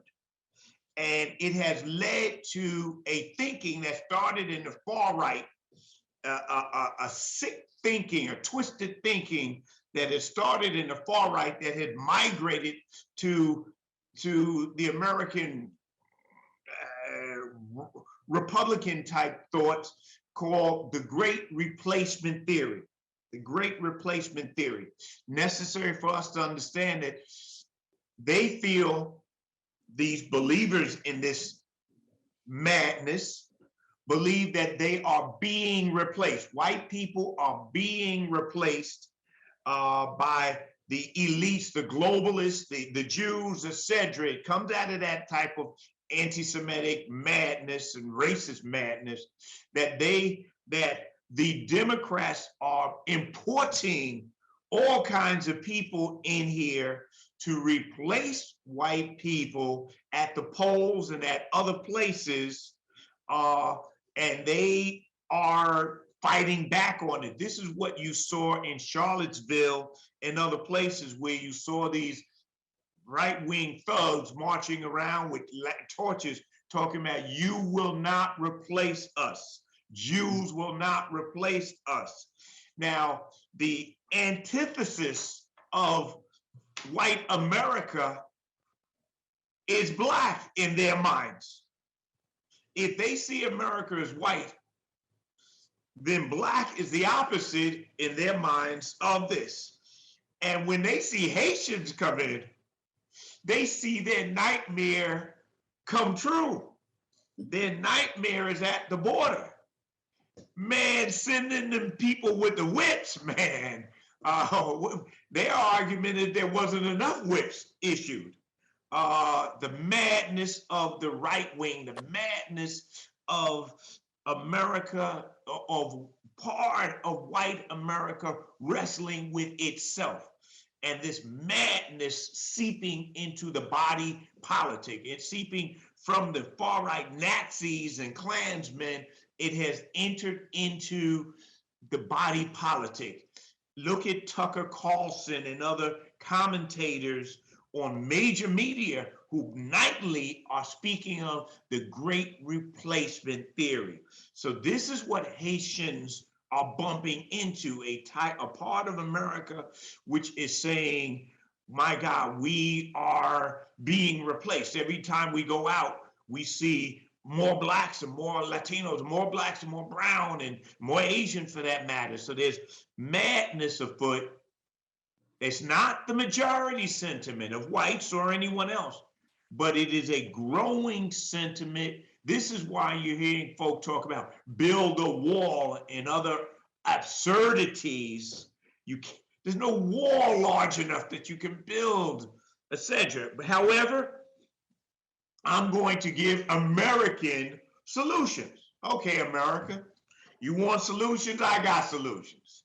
And it has led to a thinking that started in the far right, a sick thinking, a twisted thinking that has started in the far right that had migrated to the American Republican type thoughts called the Great Replacement Theory. The Great Replacement Theory. Necessary for us to understand that they feel, these believers in this madness believe that they are being replaced. White people are being replaced by the elites, the globalists, the Jews, etc. It comes out of that type of anti-Semitic madness and racist madness that the Democrats are importing all kinds of people in here to replace white people at the polls and at other places, and they are fighting back on it. This is what you saw in Charlottesville and other places where you saw these right-wing thugs marching around with torches talking about, you will not replace us. Jews will not replace us. Now, the antithesis of white America is Black in their minds. If they see America as white, then Black is the opposite in their minds of this. And when they see Haitians come in, they see their nightmare come true. Their nightmare is at the border. Man, sending them people with the whips, man. Their argument is there wasn't enough whips issued. The madness of the right wing, the madness of America, of part of white America wrestling with itself. And this madness seeping into the body politic. It's seeping from the far right Nazis and Klansmen. It has entered into the body politic. Look at Tucker Carlson and other commentators on major media who nightly are speaking of the Great Replacement Theory. So this is what Haitians are bumping into, a part of America which is saying, my God, we are being replaced. Every time we go out, we see more Blacks and more Latinos, more Blacks and more brown and more Asian for that matter. So there's madness afoot. It's not the majority sentiment of whites or anyone else, but it is a growing sentiment. This is why you're hearing folk talk about build a wall and other absurdities. There's no wall large enough that you can build, etc. However, I'm going to give American solutions. Okay, America, you want solutions? I got solutions.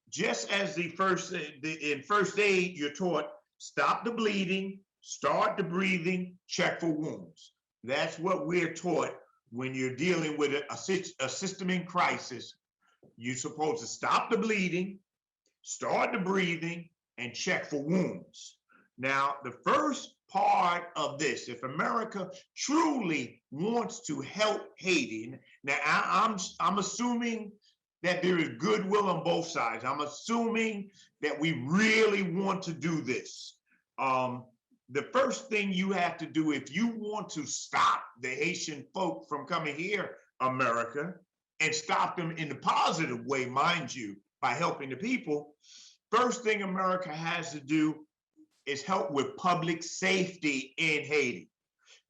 Just as in first aid, you're taught, stop the bleeding, start the breathing, check for wounds. That's what we're taught when you're dealing with a system in crisis. You're supposed to stop the bleeding, start the breathing, and check for wounds. Now, the first part of this, if America truly wants to help Haiti, now I'm assuming that there is goodwill on both sides. I'm assuming that we really want to do this. The first thing you have to do if you want to stop the Haitian folk from coming here, America, and stop them in the positive way, mind you, by helping the people, first thing America has to do is help with public safety in Haiti.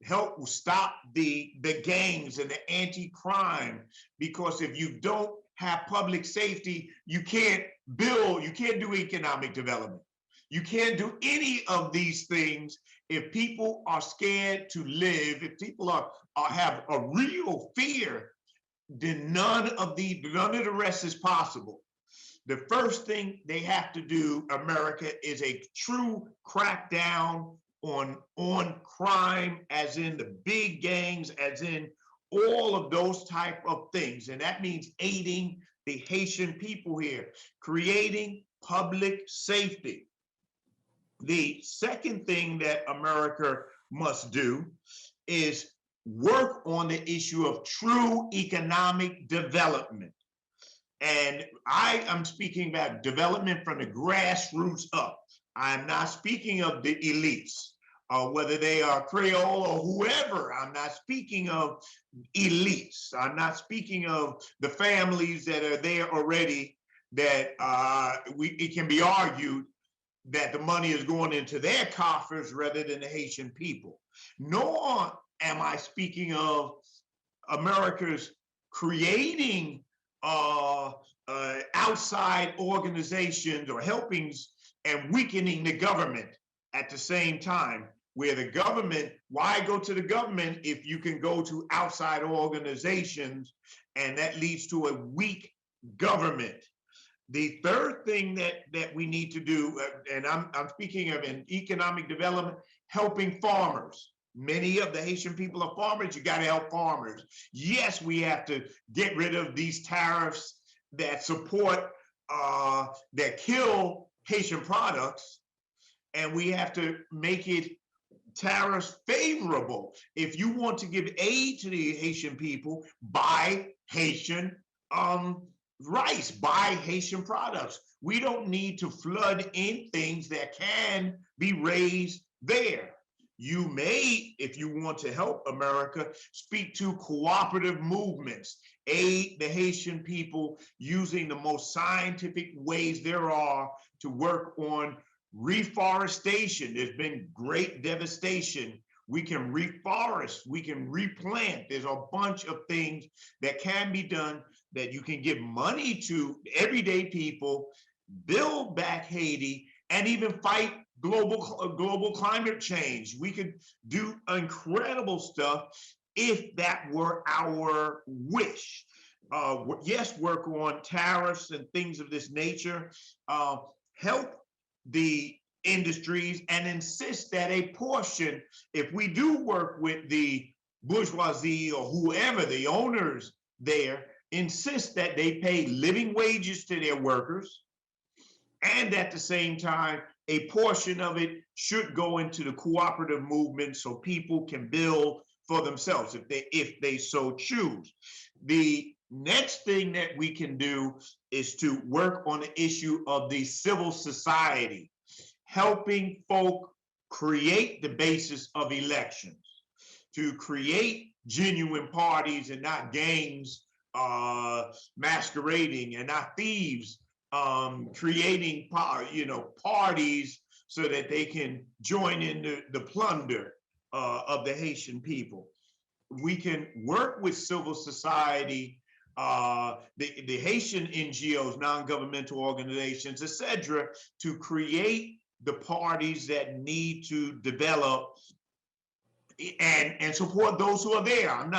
Help stop the gangs and the anti-crime, because if you don't have public safety, you can't build, you can't do economic development. You can't do any of these things if people are scared to live, if people have a real fear, then none of the rest is possible. The first thing they have to do, America, is a true crackdown on crime, as in the big gangs, as in all of those type of things. And that means aiding the Haitian people here, creating public safety. The second thing that America must do is work on the issue of true economic development. And I am speaking about development from the grassroots up. I'm not speaking of the elites, whether they are Creole or whoever. I'm not speaking of elites. I'm not speaking of the families that are there already, that it can be argued that the money is going into their coffers rather than the Haitian people. Nor am I speaking of America's creating outside organizations or helpings and weakening the government at the same time, where the government, why go to the government if you can go to outside organizations, and that leads to a weak government. The third thing that we need to do, and I'm speaking of an economic development, helping farmers. Many of the Haitian people are farmers. You got to help farmers. Yes, we have to get rid of these tariffs that support, that kill Haitian products, and we have to make it tariffs favorable. If you want to give aid to the Haitian people, buy Haitian rice, buy Haitian products. We don't need to flood in things that can be raised there. You may, if you want to help America, speak to cooperative movements, aid the Haitian people using the most scientific ways there are to work on reforestation. There's been great devastation. We can reforest, we can replant. There's a bunch of things that can be done, that you can give money to everyday people, build back Haiti, and even fight global climate change. We could do incredible stuff if that were our wish. Yes, work on tariffs and things of this nature, help the industries, and insist that a portion, if we do work with the bourgeoisie or whoever, the owners there, insist that they pay living wages to their workers, and at the same time, a portion of it should go into the cooperative movement so people can build for themselves if they so choose. The next thing that we can do is to work on the issue of the civil society, helping folk create the basis of elections, to create genuine parties and not gangs masquerading, and not thieves creating parties so that they can join in the plunder of the Haitian people. We can work with civil society, the Haitian NGOs, non-governmental organizations, etc., to create the parties that need to develop and support those who are there. I'm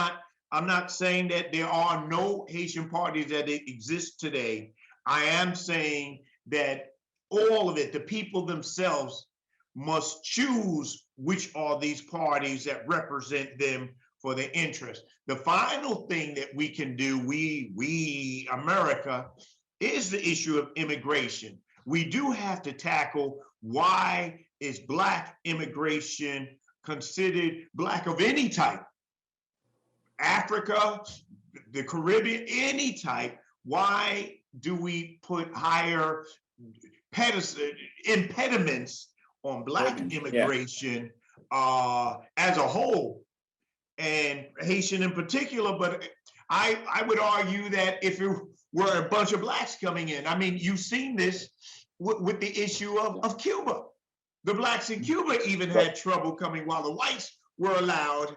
not saying that there are no Haitian parties that exist today. I am saying that all of it, the people themselves must choose which are these parties that represent them for their interest. The final thing that we can do, we America, is the issue of immigration. We do have to tackle why is Black immigration considered, Black of any type, Africa, the Caribbean, any type, Why do we put higher impediments on Black immigration as a whole, and Haitian in particular? But I would argue that if it were a bunch of Blacks coming in, I mean, you've seen this with the issue of Cuba. The Blacks in Cuba even had trouble coming while the whites were allowed.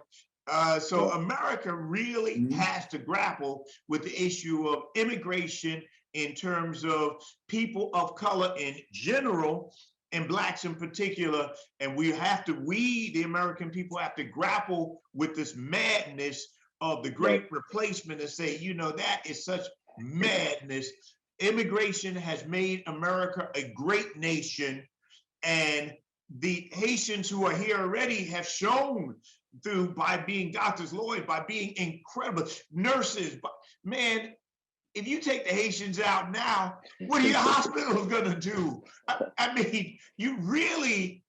So America really has to grapple with the issue of immigration in terms of people of color in general and Blacks in particular. And we, the American people, have to grapple with this madness of the great replacement and say, you know, that is such madness. Immigration has made America a great nation, and the Haitians who are here already have shown by being doctors, lawyers, by being incredible nurses. But man, if you take the Haitians out now, what are your hospitals gonna do? I mean, you really,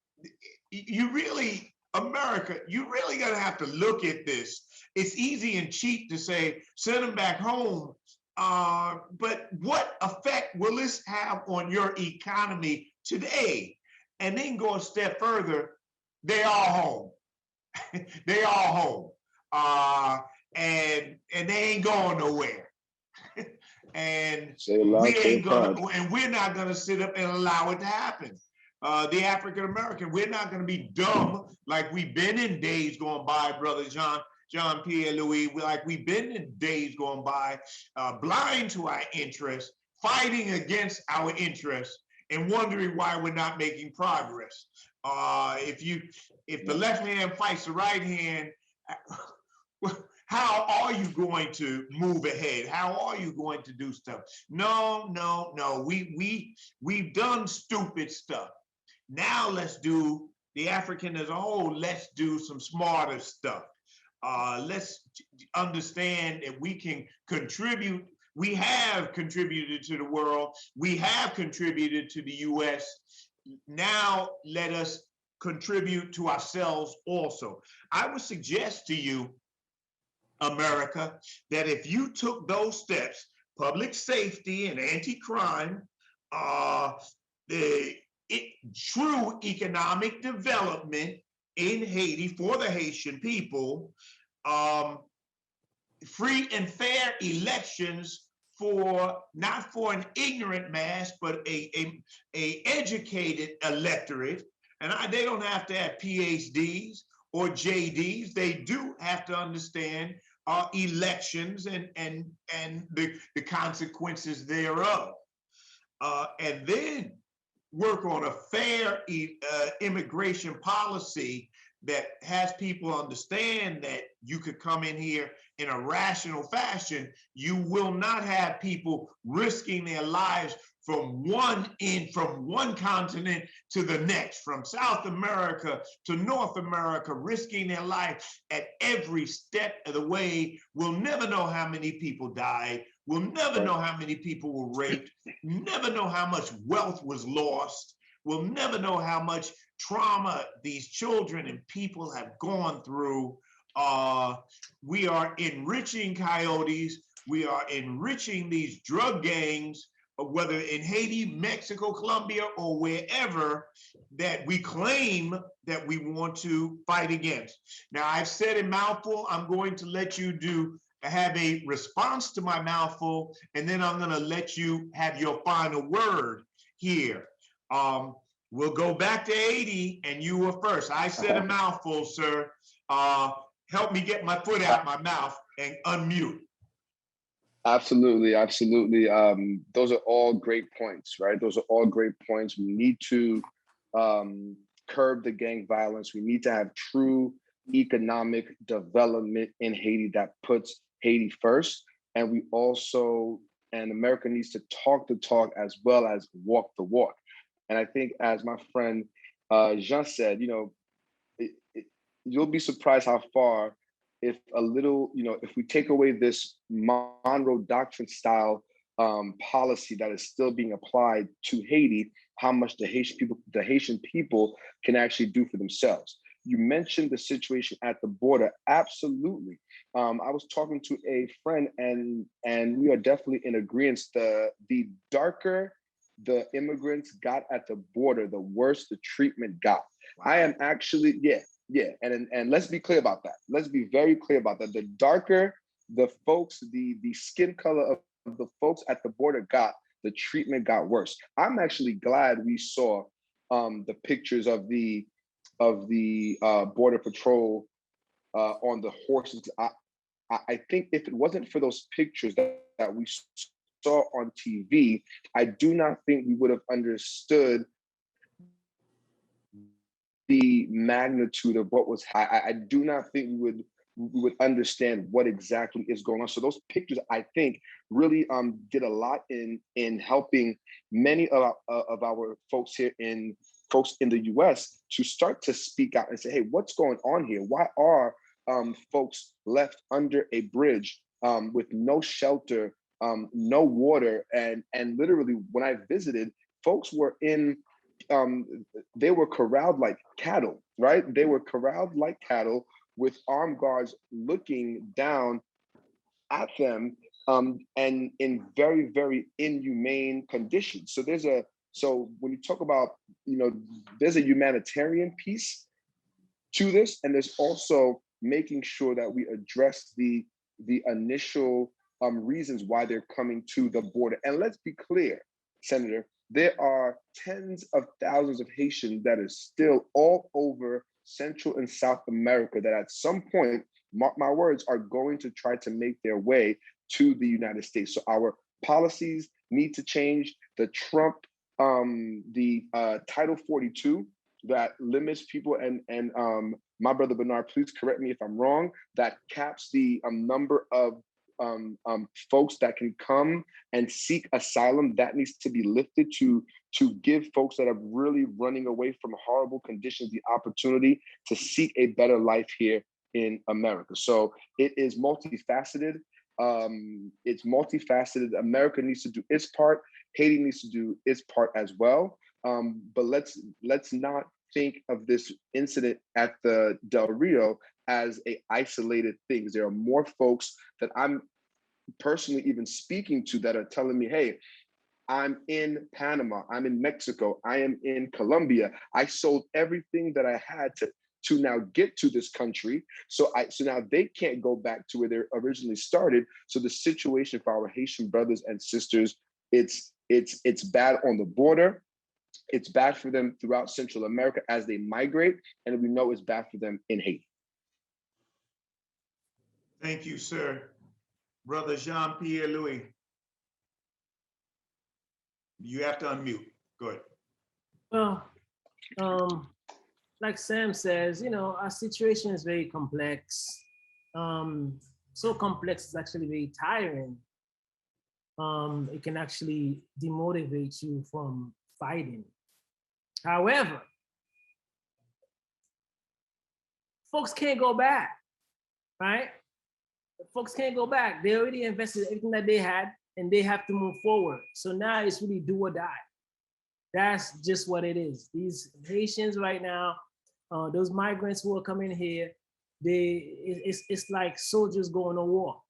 America, you really gonna have to look at this. It's easy and cheap to say, send them back home. But what effect will this have on your economy today? And then go a step further, they all home. They all home. And they ain't going nowhere. And we're not gonna sit up and allow it to happen. The African American, we're not gonna be dumb like we've been in days going by, brother JeanPierre Louis, like we've been in days going by, blind to our interests, fighting against our interests, and wondering why we're not making progress. If the left hand fights the right hand, how are you going to move ahead? How are you going to do stuff? No. We've done stupid stuff. Now let's do the African as a whole. Let's do some smarter stuff. Let's understand that we can contribute. We have contributed to the world. We have contributed to the U.S. Now let us contribute to ourselves also. I would suggest to you, America, that if you took those steps, public safety and anti-crime, true economic development in Haiti for the Haitian people, free and fair elections not for an ignorant mass, but a educated electorate. And they don't have to have PhDs or JDs. They do have to understand elections and the consequences thereof. And then work on a fair immigration policy that has people understand that you could come in here in a rational fashion. You will not have people risking their lives from one continent to the next, from South America to North America, risking their life at every step of the way. We'll never know how many people died. We'll never know how many people were raped. Never know how much wealth was lost. We'll never know how much trauma these children and people have gone through. We are enriching coyotes. We are enriching these drug gangs, whether in Haiti, Mexico, Colombia, or wherever that we claim that we want to fight against. Now, I've said a mouthful. I'm going to let you have a response to my mouthful, and then I'm going to let you have your final word here. We'll go back to Haiti, and you were first. I said a mouthful, sir. Help me get my foot out my mouth and unmute. Absolutely. Those are all great points, right? Those are all great points. We need to curb the gang violence. We need to have true economic development in Haiti that puts Haiti first. And America needs to talk the talk as well as walk the walk. And I think, as my friend Jean said, you'll be surprised how far, if we take away this Monroe Doctrine style policy that is still being applied to Haiti, how much the Haitian people can actually do for themselves. You mentioned the situation at the border. Absolutely. I was talking to a friend, and we are definitely in agreement. The darker the immigrants got at the border, the worse the treatment got. Wow. I am actually, and let's be clear about that. Let's be very clear about that. The darker the folks, the skin color of the folks at the border got, the treatment got worse. I'm actually glad we saw the pictures of the border patrol on the horses. I think if it wasn't for those pictures that we saw on TV, I do not think we would have understood the magnitude of what was. I do not think we would understand what exactly is going on. So those pictures, I think, really did a lot in helping many of our folks here in the U.S. to start to speak out and say, hey, what's going on here? Why are folks left under a bridge with no shelter, no water? And literally, when I visited, folks were they were corralled like cattle, right? They were corralled like cattle with armed guards looking down at them, and in very, very inhumane conditions. So when you talk about, there's a humanitarian piece to this, and there's also making sure that we address the initial reasons why they're coming to the border. And let's be clear, Senator, there are tens of thousands of Haitians that are still all over Central and South America that at some point, mark my words, are going to try to make their way to the United States. So our policies need to change. The Trump, Title 42 that limits people, and my brother Bernard, please correct me if I'm wrong, that caps the number of folks that can come and seek asylum, that needs to be lifted to give folks that are really running away from horrible conditions the opportunity to seek a better life here in America. So it is multifaceted. It's multifaceted. America needs to do its part. Haiti needs to do its part as well. But let's not think of this incident at the Del Rio as a isolated thing. There are more folks that I'm personally even speaking to that are telling me, hey, I'm in Panama, I'm in Mexico, I am in Colombia. I sold everything that I had to now get to this country. So now they can't go back to where they originally started. So the situation for our Haitian brothers and sisters, it's bad on the border. It's bad for them throughout Central America as they migrate, and we know it's bad for them in Haiti. Thank you, sir. Brother JeanPierre Louis. You have to unmute. Go ahead. Well, like Sam says, our situation is very complex. So complex, it's actually very tiring. It can actually demotivate you from fighting. However, folks can't go back, right? Folks can't go back. They already invested everything that they had, and they have to move forward. So now it's really do or die. That's just what it is. These Haitians right now, those migrants who are coming here, it's like soldiers going to war.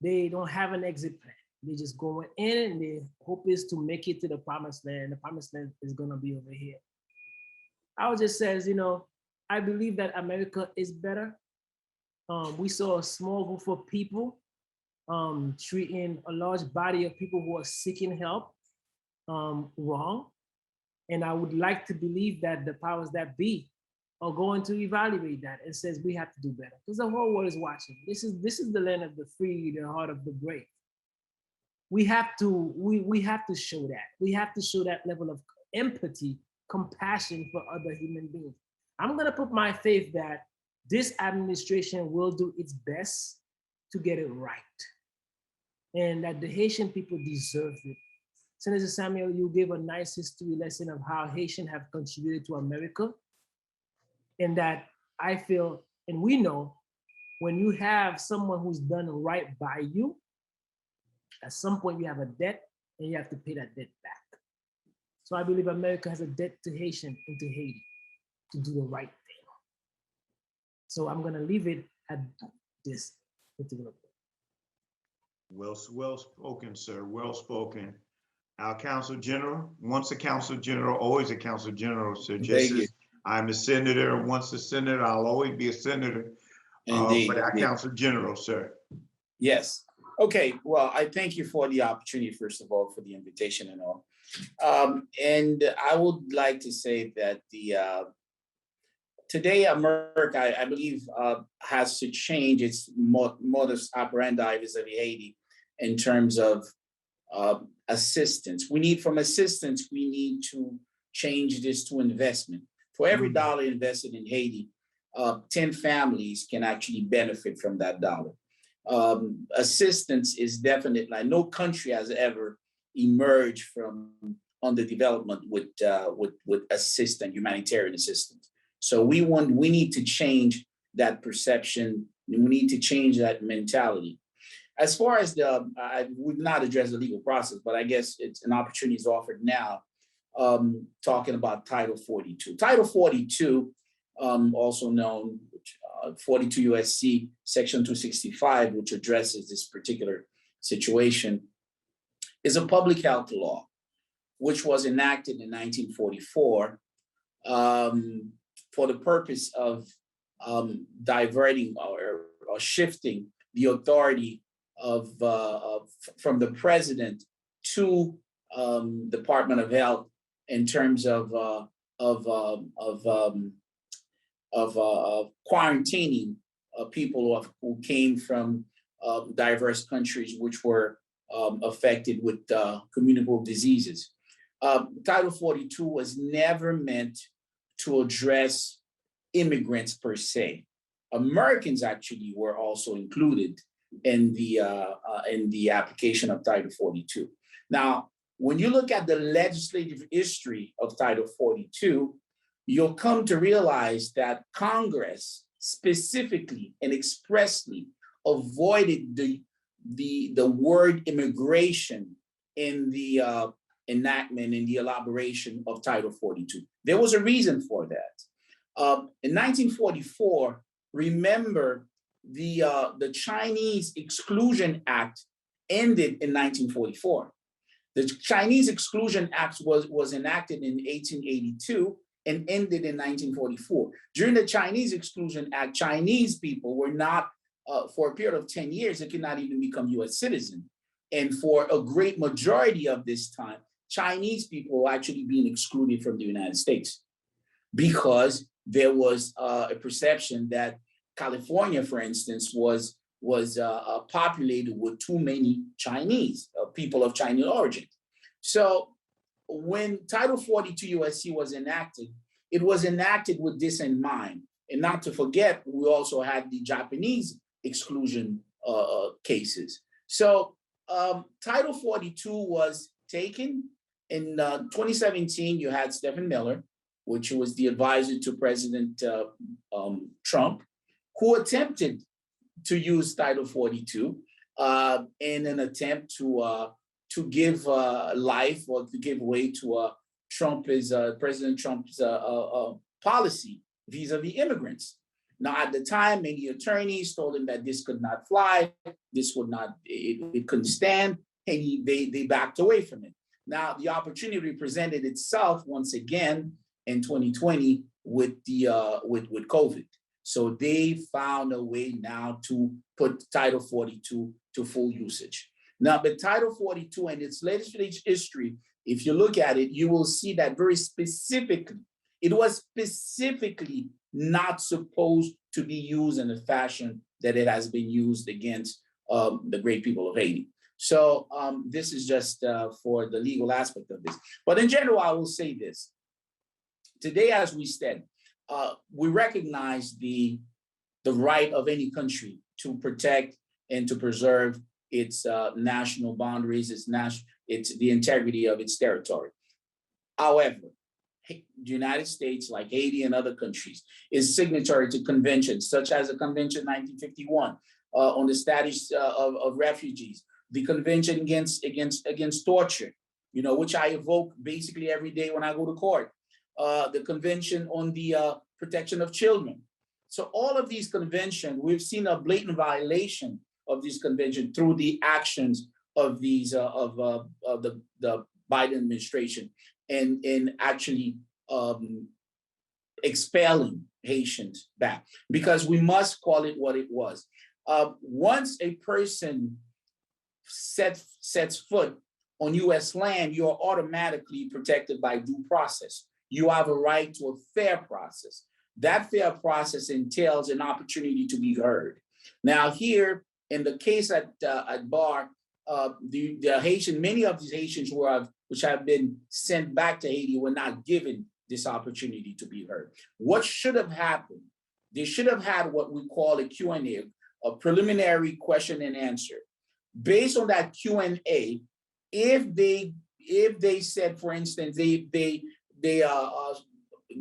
They don't have an exit plan. They just going in, and their hope is to make it to the promised land. The promised land is gonna be over here. I would just says, I believe that America is better. We saw a small group of people treating a large body of people who are seeking help wrong. And I would like to believe that the powers that be are going to evaluate that and says we have to do better, because the whole world is watching. This is the land of the free, the heart of the brave. We have to show that. We have to show that level of empathy, compassion for other human beings. I'm gonna put my faith that this administration will do its best to get it right, and that the Haitian people deserve it. Senator Samuel, you gave a nice history lesson of how Haitians have contributed to America, and that I feel, and we know, when you have someone who's done right by you, at some point you have a debt, and you have to pay that debt back. So I believe America has a debt to Haitian and to Haiti to do the right thing. So I'm gonna leave it at this particular point. Well spoken, sir. Well spoken. Our Consul General, once a Consul General, always a Consul General. So just as I'm a senator, and once a senator, I'll always be a senator. Indeed. But our Consul General, sir. Yes. Okay. Well, I thank you for the opportunity, first of all, for the invitation and all. And I would like to say that today America, I believe, has to change its modus operandi vis-a-vis Haiti in terms of assistance. We need to change this to investment. For every dollar invested in Haiti, 10 families can actually benefit from that dollar. Assistance is definitely, like, no country has ever emerged from underdevelopment with assistance, humanitarian assistance. So we need to change that perception. We need to change that mentality. As far as I would not address the legal process, but I guess it's an opportunity is offered now, talking about Title 42. Title 42, also known 42 U.S.C. Section 265, which addresses this particular situation, is a public health law, which was enacted in 1944 for the purpose of diverting or shifting the authority from the president to Department of Health in terms of quarantining people who came from diverse countries which were affected with communicable diseases. Title 42 was never meant to address immigrants per se. Americans actually were also included in the application of Title 42. Now, when you look at the legislative history of Title 42, you'll come to realize that Congress specifically and expressly avoided the word immigration in the enactment, in the elaboration of Title 42. There was a reason for that. In 1944, remember, the Chinese Exclusion Act ended in 1944. The Chinese Exclusion Act was enacted in 1882 and ended in 1944. During the Chinese Exclusion Act, Chinese people were not, for a period of 10 years, they could not even become US citizens. And for a great majority of this time, Chinese people were actually being excluded from the United States because there was a perception that California, for instance, was populated with too many Chinese, people of Chinese origin. So when Title 42 U.S.C. was enacted, it was enacted with this in mind. And not to forget, we also had the Japanese exclusion cases. So Title 42 was taken. In 2017, you had Stephen Miller, which was the advisor to President Trump, who attempted to use Title 42 in an attempt to give life or to give way to President Trump's policy vis-a-vis immigrants. Now, at the time, many attorneys told him that this could not fly, this would not, it couldn't stand, and they backed away from it. Now, the opportunity presented itself once again in 2020 with with COVID. So they found a way now to put Title 42 to full usage. Now, the Title 42 and its legislative history, if you look at it, you will see that very specifically, it was specifically not supposed to be used in the fashion that it has been used against the great people of Haiti. So this is just for the legal aspect of this. But in general, I will say this. Today, as we said, we recognize the right of any country to protect and to preserve its national boundaries, its the integrity of its territory. However, the United States, like Haiti and other countries, is signatory to conventions such as the Convention 1951 on the status of refugees, the Convention against torture, which I evoke basically every day when I go to court, the Convention on the protection of children. So all of these conventions, we've seen a blatant violation of these conventions through the actions of these of the Biden administration and actually expelling Haitians back, because we must call it what it was. Once a person sets foot on U.S. land, you are automatically protected by due process. You have a right to a fair process. That fair process entails an opportunity to be heard. Now, here in the case at bar, the Haitian, many of these Haitians which have been sent back to Haiti were not given this opportunity to be heard. What should have happened? They should have had what we call a Q&A, a preliminary question and answer. Based on that Q&A, if they said, for instance, they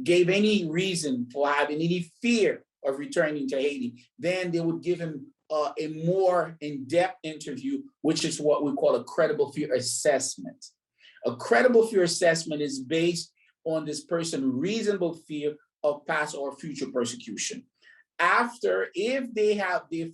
gave any reason for having any fear of returning to Haiti, then they would give him a more in-depth interview, which is what we call a credible fear assessment. A credible fear assessment is based on this person's reasonable fear of past or future persecution. After, if they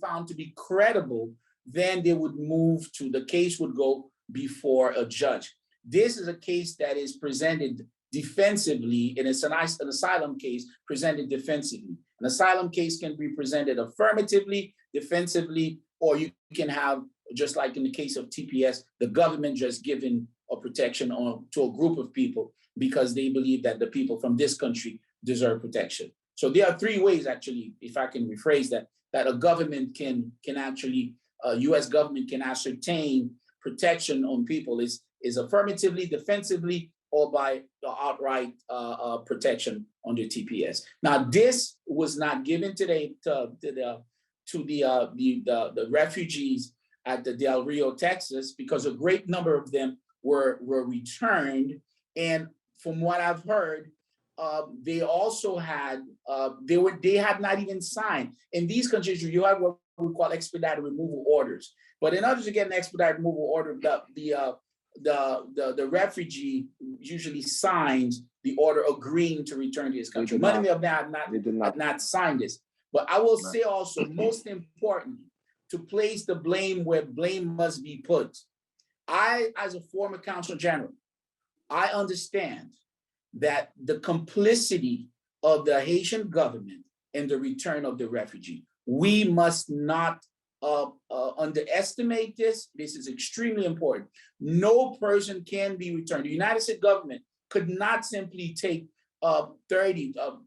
found to be credible, then they would move to, the case would go before a judge. This is a case that is presented defensively, and it's an asylum case presented defensively. An asylum case can be presented affirmatively, defensively, or you can have, just like in the case of TPS, the government just giving a protection to a group of people because they believe that the people from this country deserve protection. So there are three ways, actually, if I can rephrase that a government can actually, U.S. government can ascertain protection on people is affirmatively, defensively, or by the outright protection under TPS. Now, this was not given today to the refugees at the Del Rio, Texas, because a great number of them were returned. And from what I've heard, they also had they had not even signed. In these countries, you have what we call expedited removal orders. But in order to get an expedited removal order, the refugee usually signs the order agreeing to return to his country. Many of them have not signed this. But I will say also, most importantly, to place the blame where blame must be put. I, as a former consul general, I understand that the complicity of the Haitian government in the return of the refugee. We must not underestimate this. This is extremely important. No person can be returned. The United States government could not simply take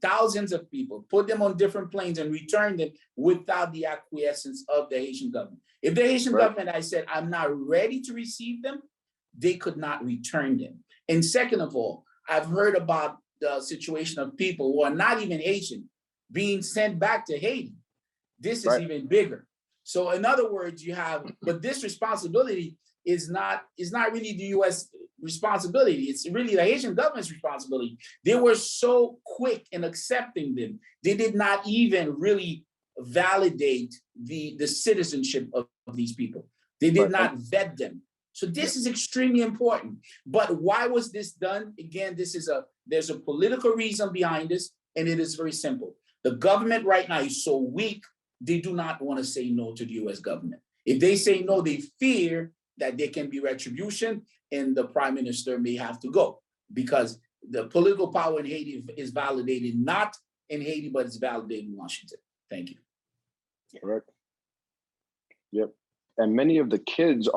thousands of people, put them on different planes and return them without the acquiescence of the Haitian government. If the Haitian government, I said, I'm not ready to receive them, they could not return them. And second of all, I've heard about the situation of people who are not even Haitian being sent back to Haiti. This is even bigger. So in other words, you have, but this responsibility is not really the U.S. responsibility. It's really the Haitian government's responsibility. They were so quick in accepting them. They did not even really validate the citizenship of these people. They did not vet them. So this is extremely important. But why was this done? Again, there's a political reason behind this, and it is very simple. The government right now is so weak, they do not want to say no to the U.S. government. If they say no, they fear that there can be retribution and the prime minister may have to go, because the political power in Haiti is validated not in Haiti, but it's validated in Washington. Thank you. Correct. Yep. And many of the kids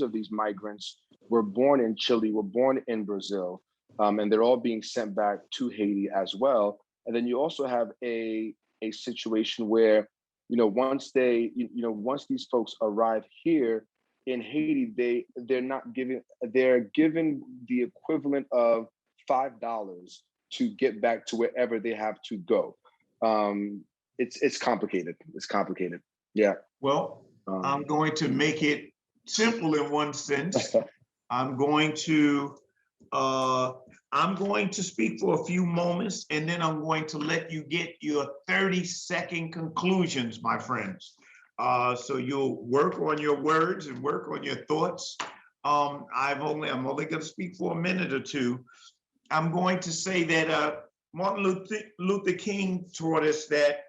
of these migrants were born in Chile, were born in Brazil, and they're all being sent back to Haiti as well. And then you also have a situation where, once these folks arrive here in Haiti, they're given the equivalent of $5 to get back to wherever they have to go. It's complicated. It's complicated. Yeah. Well, I'm going to make it simple in one sense. I'm going to speak for a few moments, and then I'm going to let you get your 30-second conclusions, my friends. So you'll work on your words and work on your thoughts. I'm only going to speak for a minute or two. I'm going to say that Martin Luther King taught us that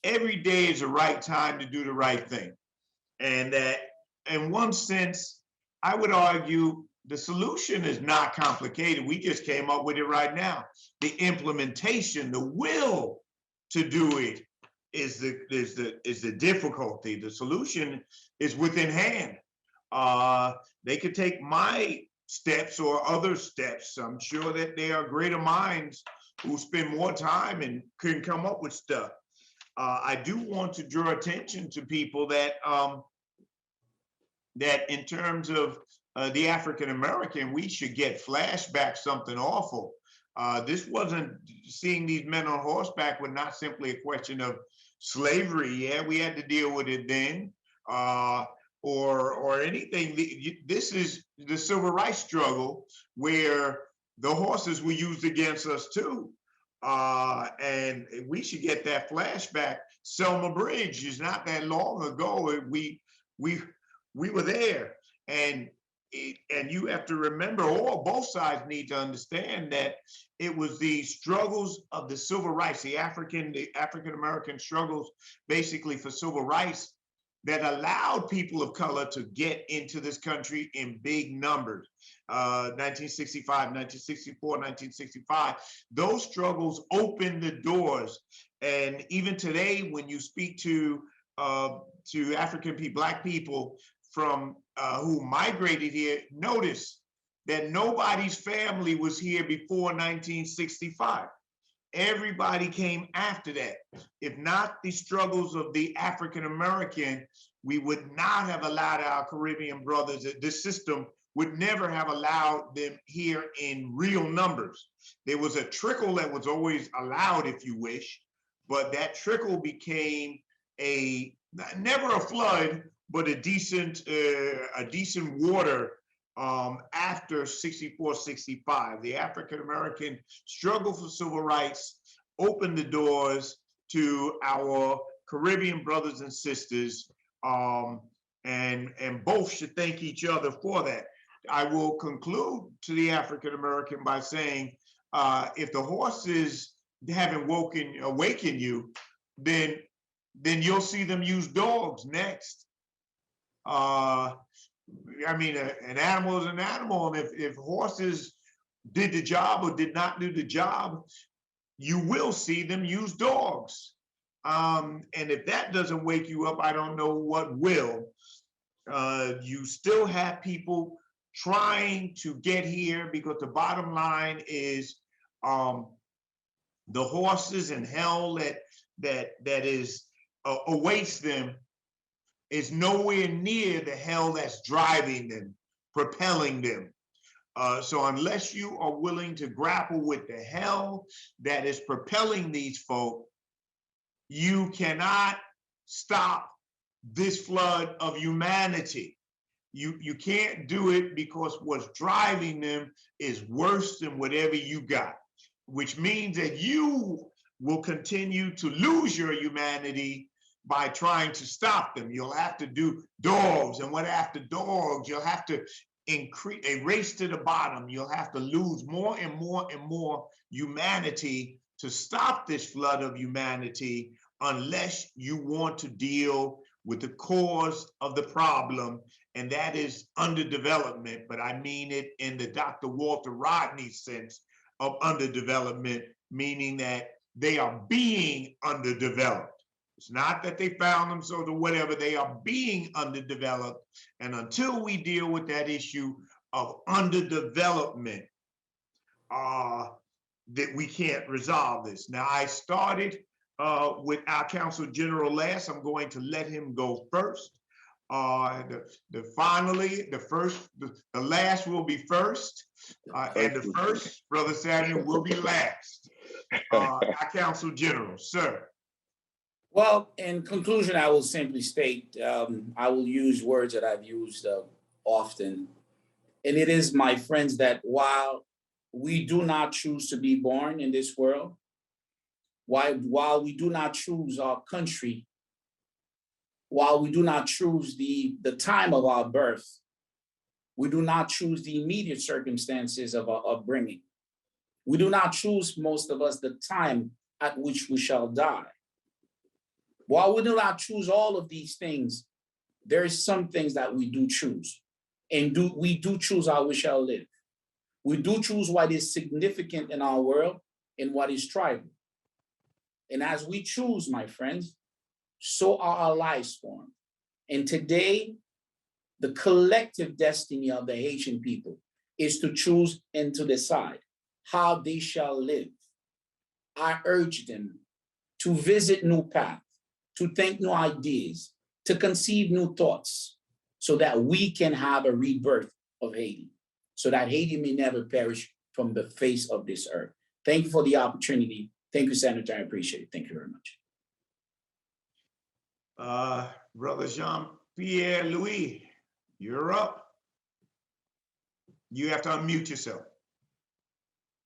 every day is the right time to do the right thing. And that in one sense, I would argue the solution is not complicated. We just came up with it right now. The implementation, the will to do it is the difficulty. The solution is within hand. They could take my steps or other steps. I'm sure that there are greater minds who spend more time and can come up with stuff. I do want to draw attention to people that that in terms of the African American, we should get flashback something awful. This wasn't, seeing these men on horseback was not simply a question of slavery. Yeah, we had to deal with it then, or anything. This is the civil rights struggle where the horses were used against us too. And we should get that flashback. Selma Bridge is not that long ago. We were there, and you have to remember, both sides need to understand that it was the struggles of the civil rights, the African American struggles, basically for civil rights, that allowed people of color to get into this country in big numbers. 1965, 1964, 1965, those struggles opened the doors. And even today, when you speak to African people, Black people from who migrated here, notice that nobody's family was here before 1965. Everybody came after that. If not the struggles of the African American, we would not have allowed our Caribbean brothers. This system would never have allowed them here in real numbers. There was a trickle that was always allowed, if you wish, but that trickle became never a flood, but a decent water after 64, 65. The African American struggle for civil rights opened the doors to our Caribbean brothers and sisters, and both should thank each other for that. I will conclude to the African American by saying, if the horses haven't awakened you, then you'll see them use dogs next. I mean, an animal is an animal, and if horses did the job or did not do the job, you will see them use dogs. And if that doesn't wake you up, I don't know what will. You still have people trying to get here, because the bottom line is the horses and hell that is awaits them is nowhere near the hell that's driving them, propelling them. So unless you are willing to grapple with the hell that is propelling these folk, you cannot stop this flood of humanity. You can't do it, because what's driving them is worse than whatever you got, which means that you will continue to lose your humanity by trying to stop them. You'll have to do dogs, and what after dogs, you'll have to increase a race to the bottom. You'll have to lose more and more and more humanity to stop this flood of humanity, unless you want to deal with the cause of the problem, and that is underdevelopment. But I mean it in the Dr. Walter Rodney sense of underdevelopment, meaning that they are being underdeveloped. It's not that they found themselves or whatever, they are being underdeveloped. And until we deal with that issue of underdevelopment, that we can't resolve this. Now, I started with our Consul General last. I'm going to let him go first. Finally, the last will be first, and the first, Brother Samuel, will be last. Our Consul General, sir. Well, in conclusion, I will simply state, I will use words that I've used often. And it is, my friends, that while we do not choose to be born in this world, while we do not choose our country, while we do not choose the time of our birth, we do not choose the immediate circumstances of our upbringing. We do not choose, most of us, the time at which we shall die. While we do not choose all of these things, there is some things that we do choose. And we do choose how we shall live. We do choose what is significant in our world and what is tribal. And as we choose, my friends, so are our lives formed. And today, the collective destiny of the Haitian people is to choose and to decide how they shall live. I urge them to visit new paths, to think new ideas, to conceive new thoughts, so that we can have a rebirth of Haiti, so that Haiti may never perish from the face of this earth. Thank you for the opportunity. Thank you, Senator. I appreciate it. Thank you very much. Brother JeanPierre Louis, you're up. You have to unmute yourself.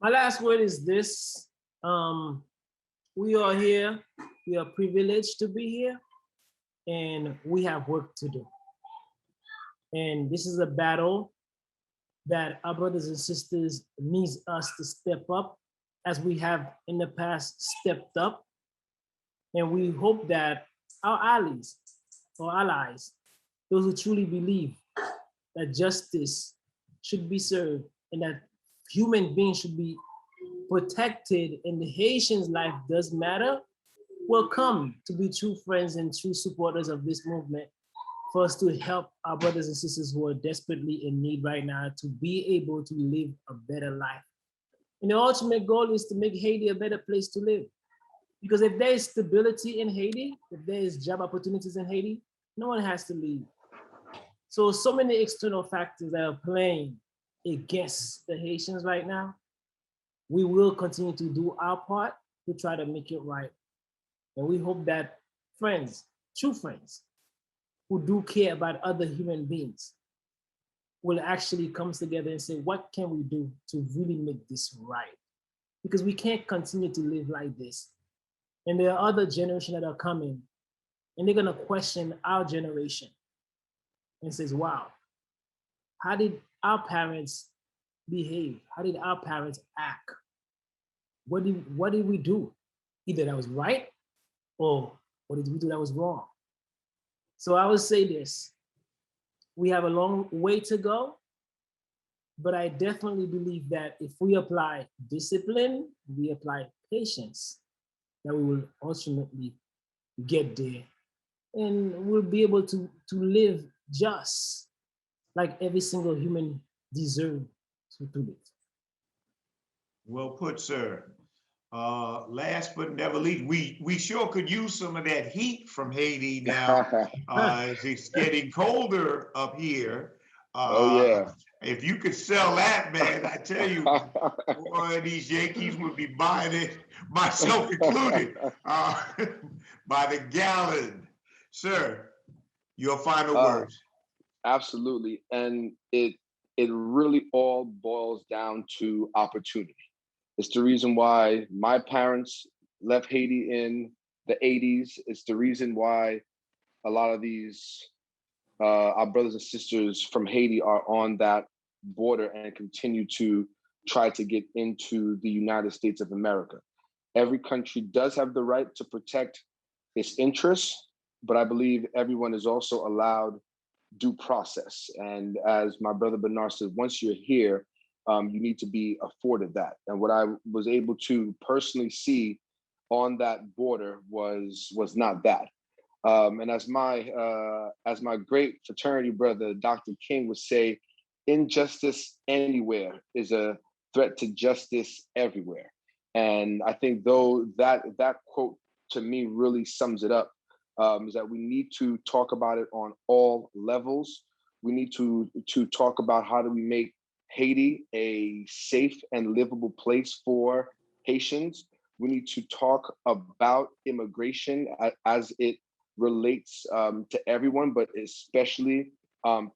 My last word is this. We are here. We are privileged to be here, and we have work to do. And this is a battle that our brothers and sisters needs us to step up as we have in the past stepped up. And we hope that our allies, those who truly believe that justice should be served and that human beings should be protected and the Haitians' life does matter, will come to be true friends and true supporters of this movement for us to help our brothers and sisters who are desperately in need right now to be able to live a better life. And the ultimate goal is to make Haiti a better place to live. Because if there is stability in Haiti, if there is job opportunities in Haiti, no one has to leave. So many external factors that are playing against the Haitians right now, we will continue to do our part to try to make it right. And we hope that friends, true friends, who do care about other human beings will actually come together and say, what can we do to really make this right? Because we can't continue to live like this. And there are other generations that are coming and they're gonna question our generation and says, wow, how did our parents behave? How did our parents act? What did we do? Either that was right or what did we do that was wrong? So I would say this, we have a long way to go, but I definitely believe that if we apply discipline, we apply patience, that we will ultimately get there and we'll be able to live just like every single human deserves to live. Well put, sir. Last but never least, we sure could use some of that heat from Haiti now as it's getting colder up here. Oh yeah. If you could sell that, man, I tell you, boy, these Yankees would be buying it, myself included, by the gallon. Sir, your final words. Absolutely, and it really all boils down to opportunity. It's the reason why my parents left Haiti in the 80s. It's the reason why a lot of these, our brothers and sisters from Haiti are on that border and continue to try to get into the United States of America. Every country does have the right to protect its interests, but I believe everyone is also allowed due process. And as my brother Bernard said, once you're here, you need to be afforded that. And what I was able to personally see on that border was not that. And as my great fraternity brother, Dr. King, would say, injustice anywhere is a threat to justice everywhere. And I think though that quote to me really sums it up, is that we need to talk about it on all levels. We need to talk about how do we make Haiti a safe and livable place for Haitians. We need to talk about immigration as it relates to everyone, but especially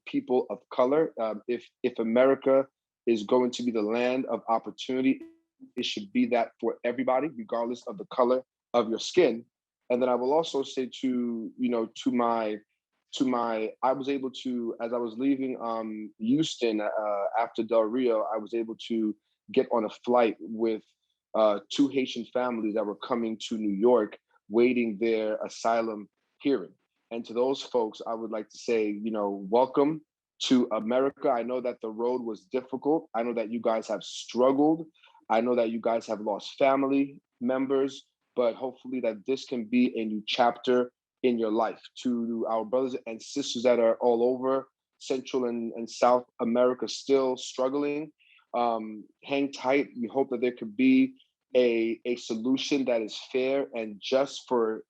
people of color. If America is going to be the land of opportunity, it should be that for everybody, regardless of the color of your skin. And then I will also say to my, I was able to, as I was leaving Houston after Del Rio, I was able to get on a flight with 2 Haitian families that were coming to New York, waiting their asylum hearing. And to those folks, I would like to say, you know, welcome to America. I know that the road was difficult. I know that you guys have struggled. I know that you guys have lost family members, but hopefully that this can be a new chapter in your life. To our brothers and sisters that are all over Central and South America still struggling, hang tight. We hope that there could be a solution that is fair and just for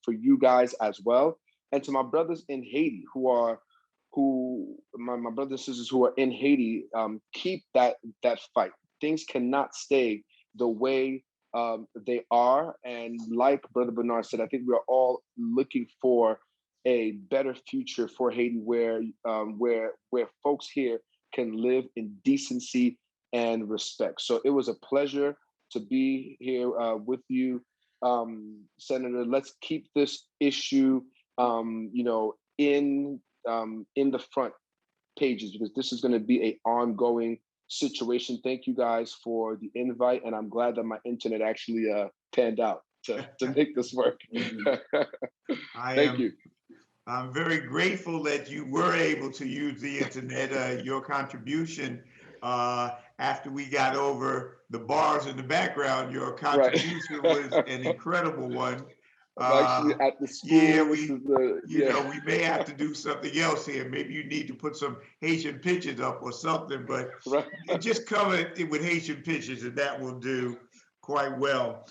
you guys as well. And to my brothers in Haiti my brothers and sisters who are in Haiti, keep that fight. Things cannot stay the way they are. And like Brother Bernard said, I think we are all looking for a better future for Haiti, where folks here can live in decency and respect. So it was a pleasure to be here with you, Senator. Let's keep this issue, in the front pages, because this is going to be an ongoing situation. Thank you guys for the invite, and I'm glad that my internet actually panned out to make this work. Thank you. I'm very grateful that you were able to use the internet. Your contribution, after we got over the bars in the background, your contribution was an incredible one. I'm actually at the school. Yeah, we may have to do something else here. Maybe you need to put some Haitian pictures up or something, but just cover it with Haitian pictures, and that will do quite well.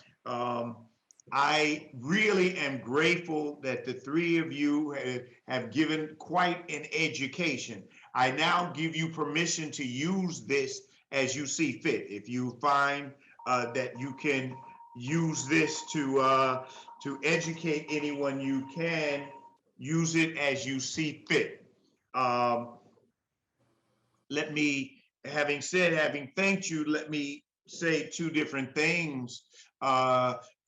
I really am grateful that the 3 of you have given quite an education. I now give you permission to use this as you see fit. If you find that you can use this to educate anyone, you can use it as you see fit. Having thanked you, let me say 2 different things.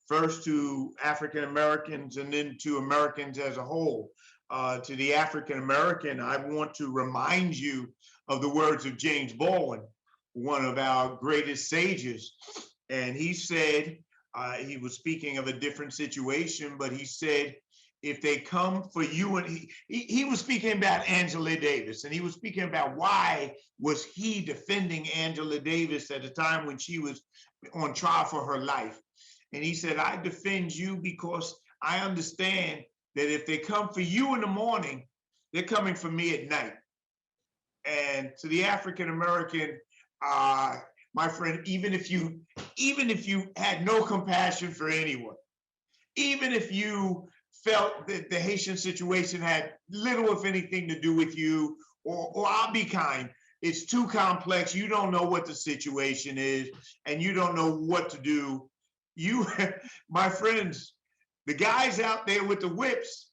First to African Americans and then to Americans as a whole. To the African American, I want to remind you of the words of James Baldwin, one of our greatest sages. And he said, he was speaking of a different situation, but he said, if they come for you, and he was speaking about Angela Davis, and he was speaking about why was he defending Angela Davis at a time when she was on trial for her life. And he said, I defend you because I understand that if they come for you in the morning, they're coming for me at night. And to the African American, my friend, even if you had no compassion for anyone, even if you felt that the Haitian situation had little, if anything, to do with you, or I'll be kind, it's too complex, you don't know what the situation is, and you don't know what to do. You, my friends, the guys out there with the whips,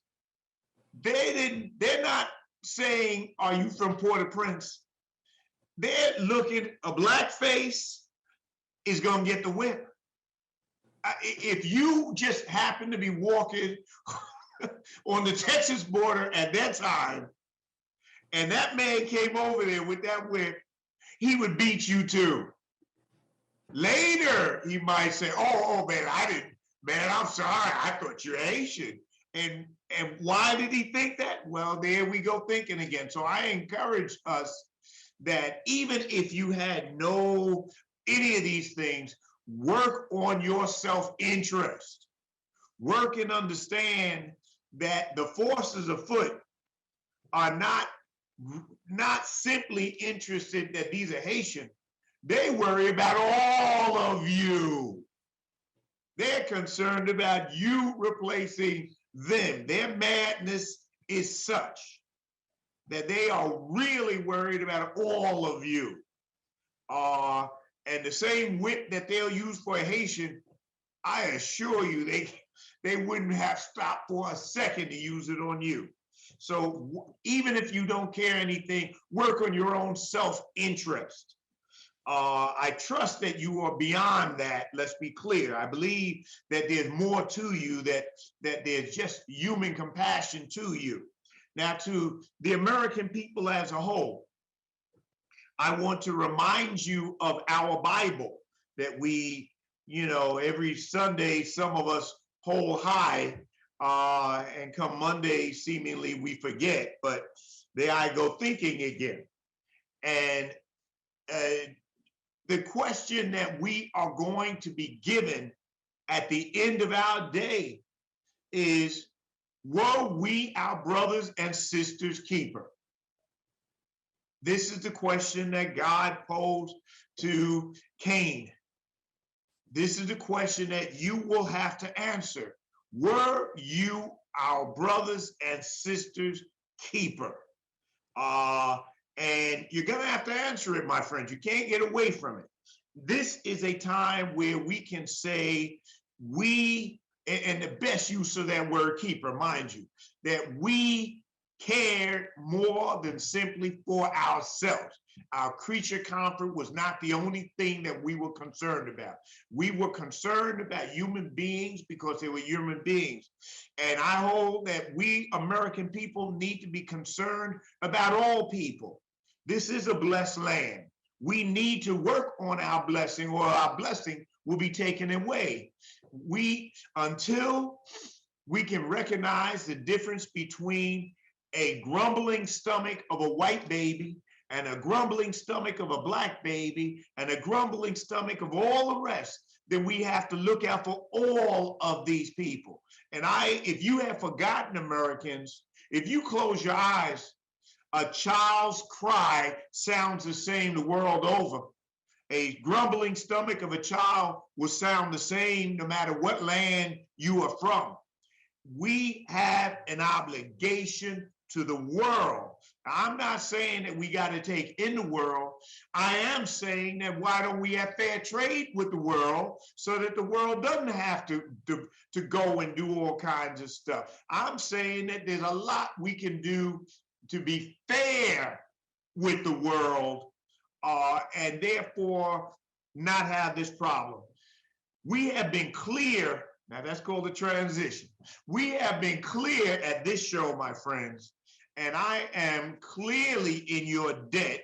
they're not saying, are you from Port-au-Prince? They're looking, a black face is gonna get the whip. If you just happen to be walking on the Texas border at that time, and that man came over there with that whip, he would beat you too. Later, he might say, oh man, I'm sorry, I thought you're Haitian. And why did he think that? Well, there we go thinking again. So I encourage us that even if you had any of these things, work on your self-interest. Work and understand that the forces afoot are not simply interested that these are Haitian. They worry about all of you. They're concerned about you replacing them. Their madness is such that they are really worried about all of you. And the same whip that they'll use for a Haitian, I assure you, they wouldn't have stopped for a second to use it on you. So even if you don't care anything, work on your own self-interest. I trust that you are beyond that. Let's be clear. I believe that there's more to you, that there's just human compassion to you. Now, to the American people as a whole, I want to remind you of our Bible that we, every Sunday, some of us hold high, and come Monday, seemingly we forget, but there I go thinking again. And the question that we are going to be given at the end of our day is, were we our brothers and sisters' keeper? This is the question that God posed to Cain. This is the question that you will have to answer. Were you our brothers and sisters' keeper? And you're going to have to answer it, my friends. You can't get away from it. This is a time where we can say we, and the best use of that word keeper, mind you, that we cared more than simply for ourselves. Our creature comfort was not the only thing that we were concerned about. We were concerned about human beings because they were human beings. And I hold that we American people need to be concerned about all people. This is a blessed land. We need to work on our blessing, or our blessing will be taken away. Until we can recognize the difference between a grumbling stomach of a white baby and a grumbling stomach of a black baby and a grumbling stomach of all the rest, then we have to look out for all of these people. And if you have forgotten, Americans, if you close your eyes, a child's cry sounds the same the world over. A grumbling stomach of a child will sound the same no matter what land you are from. We have an obligation to the world. I'm not saying that we got to take in the world. I am saying that why don't we have fair trade with the world so that the world doesn't have to go and do all kinds of stuff. I'm saying that there's a lot we can do to be fair with the world, and therefore not have this problem. We have been clear. Now that's called the transition. We have been clear at this show, my friends, and I am clearly in your debt.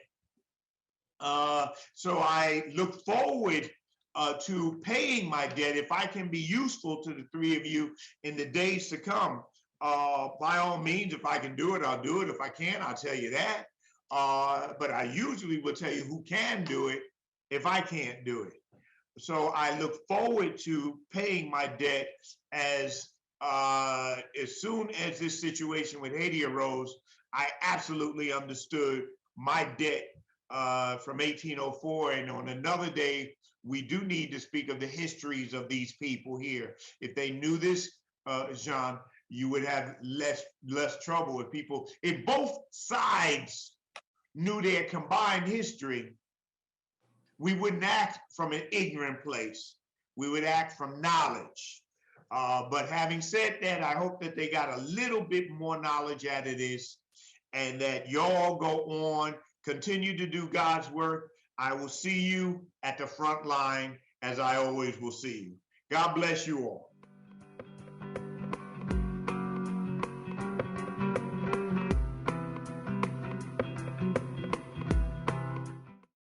So I look forward to paying my debt if I can be useful to the three of you in the days to come. By all means, if I can do it, I'll do it. If I can't, I'll tell you that. But I usually will tell you who can do it if I can't do it. So I look forward to paying my debt as soon as this situation with Haiti arose. I absolutely understood my debt from 1804. And on another day, we do need to speak of the histories of these people here. If they knew this, Jean, you would have less trouble with people. If both sides knew their combined history, we wouldn't act from an ignorant place. We would act from knowledge. But having said that, I hope that they got a little bit more knowledge out of this, and that y'all go on, continue to do God's work. I will see you at the front line, as I always will see you. God bless you all.